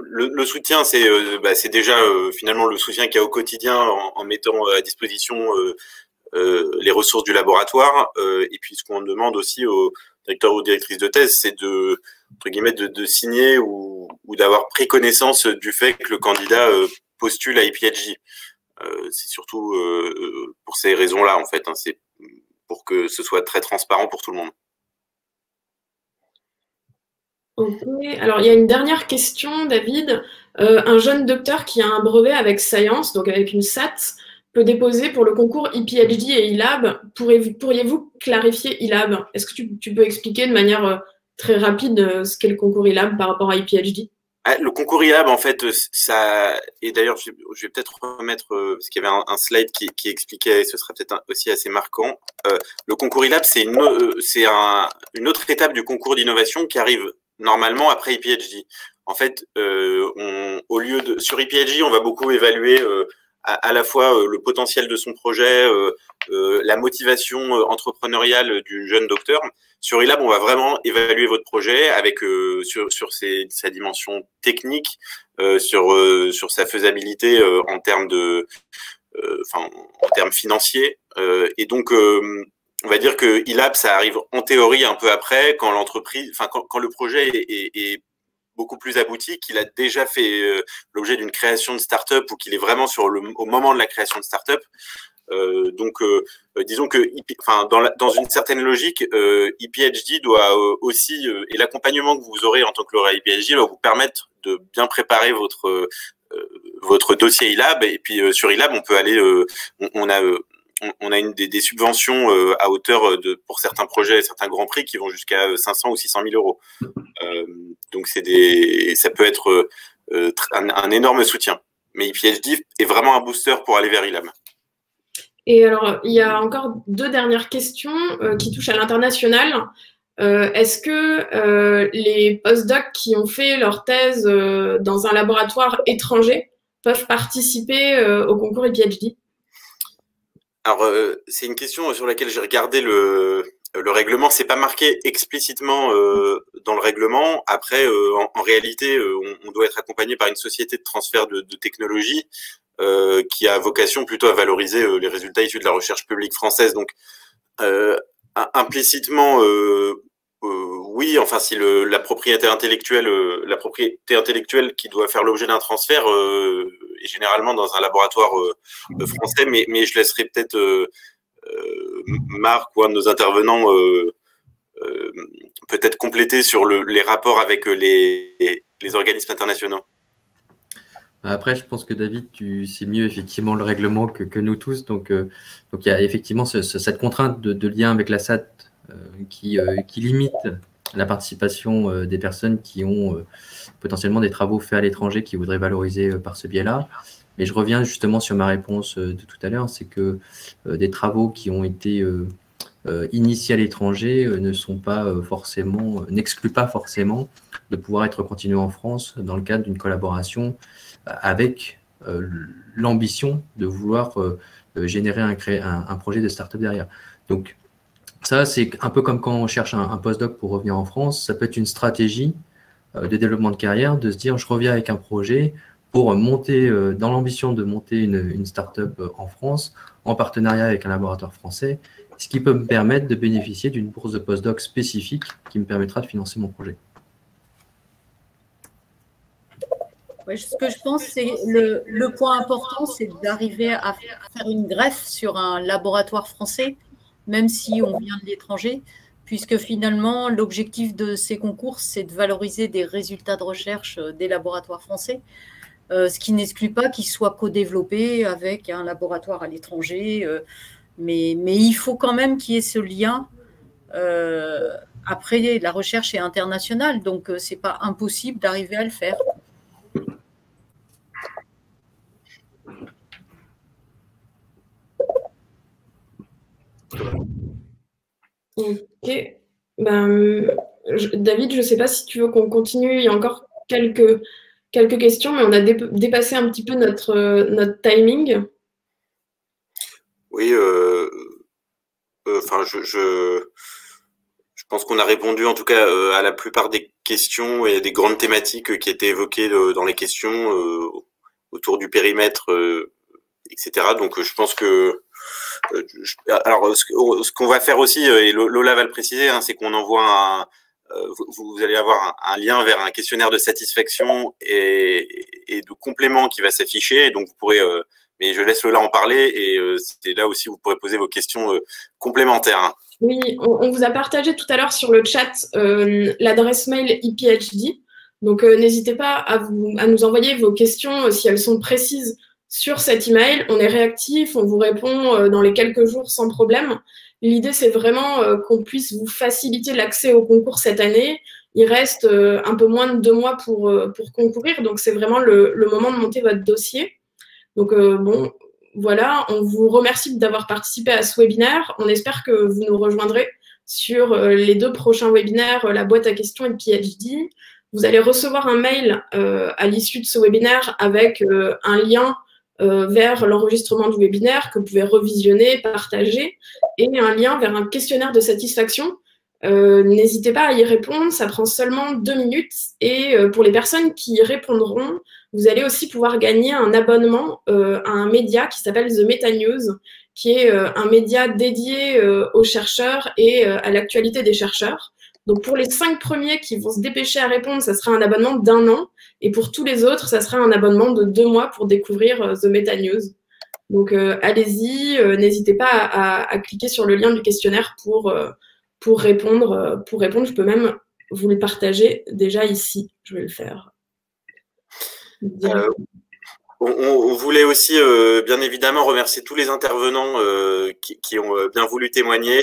le soutien, c'est déjà finalement le soutien qu'il y a au quotidien en mettant à disposition les ressources du laboratoire. Et puis, ce qu'on demande aussi directeur ou directrice de thèse, c'est entre guillemets, de signer ou d'avoir pris connaissance du fait que le candidat postule à IPHJ. C'est surtout pour ces raisons-là, en fait. Hein, c'est pour que ce soit très transparent pour tout le monde. Ok. Alors, il y a une dernière question, David. Un jeune docteur qui a un brevet avec Science, donc avec une SAT, peut déposer pour le concours IPHD et ILAB. Pourriez-vous clarifier ILAB? Est-ce que tu peux expliquer de manière très rapide ce qu'est le concours ILAB par rapport à IPHD? Le concours ILAB, en fait, ça, et d'ailleurs, je vais peut-être remettre, parce qu'il y avait un slide qui expliquait, et ce serait peut-être aussi assez marquant. Le concours ILAB, c'est une autre étape du concours d'innovation qui arrive normalement après IPHD. En fait, sur IPHD, on va beaucoup évaluer à la fois le potentiel de son projet, la motivation entrepreneuriale du jeune docteur. Sur ILAB, on va vraiment évaluer votre projet avec sur sa dimension technique, sur sa faisabilité en termes en termes financiers. Et donc, on va dire que ILAB, ça arrive en théorie un peu après, quand l'entreprise, quand le projet est beaucoup plus abouti, qu'il a déjà fait l'objet d'une création de start-up ou qu'il est vraiment au moment de la création de start-up. Disons que, dans une certaine logique, IPHD doit aussi, et l'accompagnement que vous aurez en tant que lauréat IPHD va vous permettre de bien préparer votre dossier ILAB. Et puis sur ILAB, on peut aller, on a des subventions à hauteur pour certains projets, certains grands prix qui vont jusqu'à 500 ou 600 000 euros. Donc ça peut être un énorme soutien. Mais IPHD est vraiment un booster pour aller vers ILAB. Et alors, il y a encore deux dernières questions qui touchent à l'international. Est-ce que les postdocs qui ont fait leur thèse dans un laboratoire étranger peuvent participer au concours IPHD? Alors, c'est une question sur laquelle j'ai regardé le règlement. C'est pas marqué explicitement dans le règlement. Après, en réalité, on doit être accompagné par une société de transfert de technologie qui a vocation plutôt à valoriser les résultats issus de la recherche publique française. Donc, implicitement, oui. Enfin, si la propriété intellectuelle qui doit faire l'objet d'un transfert est généralement dans un laboratoire français, mais je laisserai peut-être Marc ou un de nos intervenants peut-être compléter sur les rapports avec les organismes internationaux. Après, je pense que David, tu sais mieux effectivement le règlement que nous tous. Donc il y a effectivement cette contrainte de lien avec la SAT qui limite la participation des personnes qui ont potentiellement des travaux faits à l'étranger qui voudraient valoriser par ce biais-là. Mais je reviens justement sur ma réponse de tout à l'heure, c'est que des travaux qui ont été initiés à l'étranger n'excluent pas forcément de pouvoir être continués en France dans le cadre d'une collaboration avec l'ambition de vouloir générer un projet de start-up derrière. Donc, ça, c'est un peu comme quand on cherche un postdoc pour revenir en France. Ça peut être une stratégie de développement de carrière, de se dire, je reviens avec un projet pour monter, dans l'ambition de monter une start-up en France, en partenariat avec un laboratoire français, ce qui peut me permettre de bénéficier d'une bourse de postdoc spécifique qui me permettra de financer mon projet. Ouais, ce que je pense, c'est le point important, c'est d'arriver à faire une greffe sur un laboratoire français, même si on vient de l'étranger, puisque finalement, l'objectif de ces concours, c'est de valoriser des résultats de recherche des laboratoires français, ce qui n'exclut pas qu'ils soient co-développés avec un laboratoire à l'étranger, mais il faut quand même qu'il y ait ce lien. Après, la recherche est internationale, donc ce n'est pas impossible d'arriver à le faire. Ok. David, je ne sais pas si tu veux qu'on continue. Il y a encore quelques questions, mais on a dépassé un petit peu notre timing. Oui, je pense qu'on a répondu en tout cas à la plupart des questions et des grandes thématiques qui étaient évoquées dans les questions autour du périmètre, etc. Donc je pense que alors, ce qu'on va faire aussi, et Lola va le préciser, hein, c'est qu'on envoie vous allez avoir un lien vers un questionnaire de satisfaction et de complément qui va s'afficher. Donc, vous pourrez, mais je laisse Lola en parler, et c'est là aussi où vous pourrez poser vos questions complémentaires. Hein. Oui, on vous a partagé tout à l'heure sur le chat l'adresse mail ePhD. Donc, n'hésitez pas à nous envoyer vos questions si elles sont précises sur cet email. On est réactif, on vous répond dans les quelques jours sans problème. L'idée, c'est vraiment qu'on puisse vous faciliter l'accès au concours cette année. Il reste un peu moins de 2 mois pour concourir, donc c'est vraiment le moment de monter votre dossier. Donc, bon, voilà, on vous remercie d'avoir participé à ce webinaire. On espère que vous nous rejoindrez sur les 2 prochains webinaires, la boîte à questions et le PhD. Vous allez recevoir un mail à l'issue de ce webinaire avec un lien vers l'enregistrement du webinaire que vous pouvez revisionner, partager, et un lien vers un questionnaire de satisfaction. N'hésitez pas à y répondre, ça prend seulement 2 minutes, et pour les personnes qui y répondront, vous allez aussi pouvoir gagner un abonnement à un média qui s'appelle The Meta News, qui est un média dédié aux chercheurs et à l'actualité des chercheurs. Donc, pour les 5 premiers qui vont se dépêcher à répondre, ça sera un abonnement d'1 an. Et pour tous les autres, ça sera un abonnement de 2 mois pour découvrir The Meta News. Donc, allez-y, n'hésitez pas à cliquer sur le lien du questionnaire pour répondre. Je peux même vous le partager déjà ici. Je vais le faire. On voulait aussi, bien évidemment, remercier tous les intervenants qui ont bien voulu témoigner.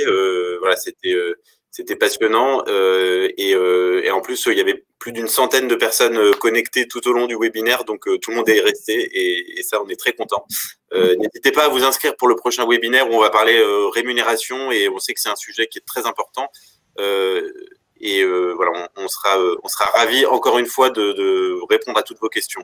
Voilà, c'était passionnant, et en plus il y avait plus d'une centaine de personnes connectées tout au long du webinaire, donc tout le monde est resté, et ça, on est très content. N'hésitez pas à vous inscrire pour le prochain webinaire où on va parler rémunération, et on sait que c'est un sujet qui est très important, et voilà, on sera ravis encore une fois de répondre à toutes vos questions.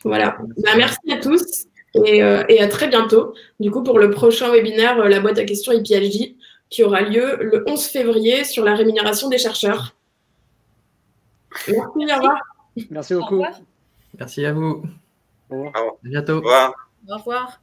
Voilà, merci à tous, et à très bientôt du coup pour le prochain webinaire, la boîte à questions ePhD, qui aura lieu le 11 février sur la rémunération des chercheurs. Merci, au revoir. Merci beaucoup. Merci à vous. Au revoir. À bientôt. Au revoir. Au revoir.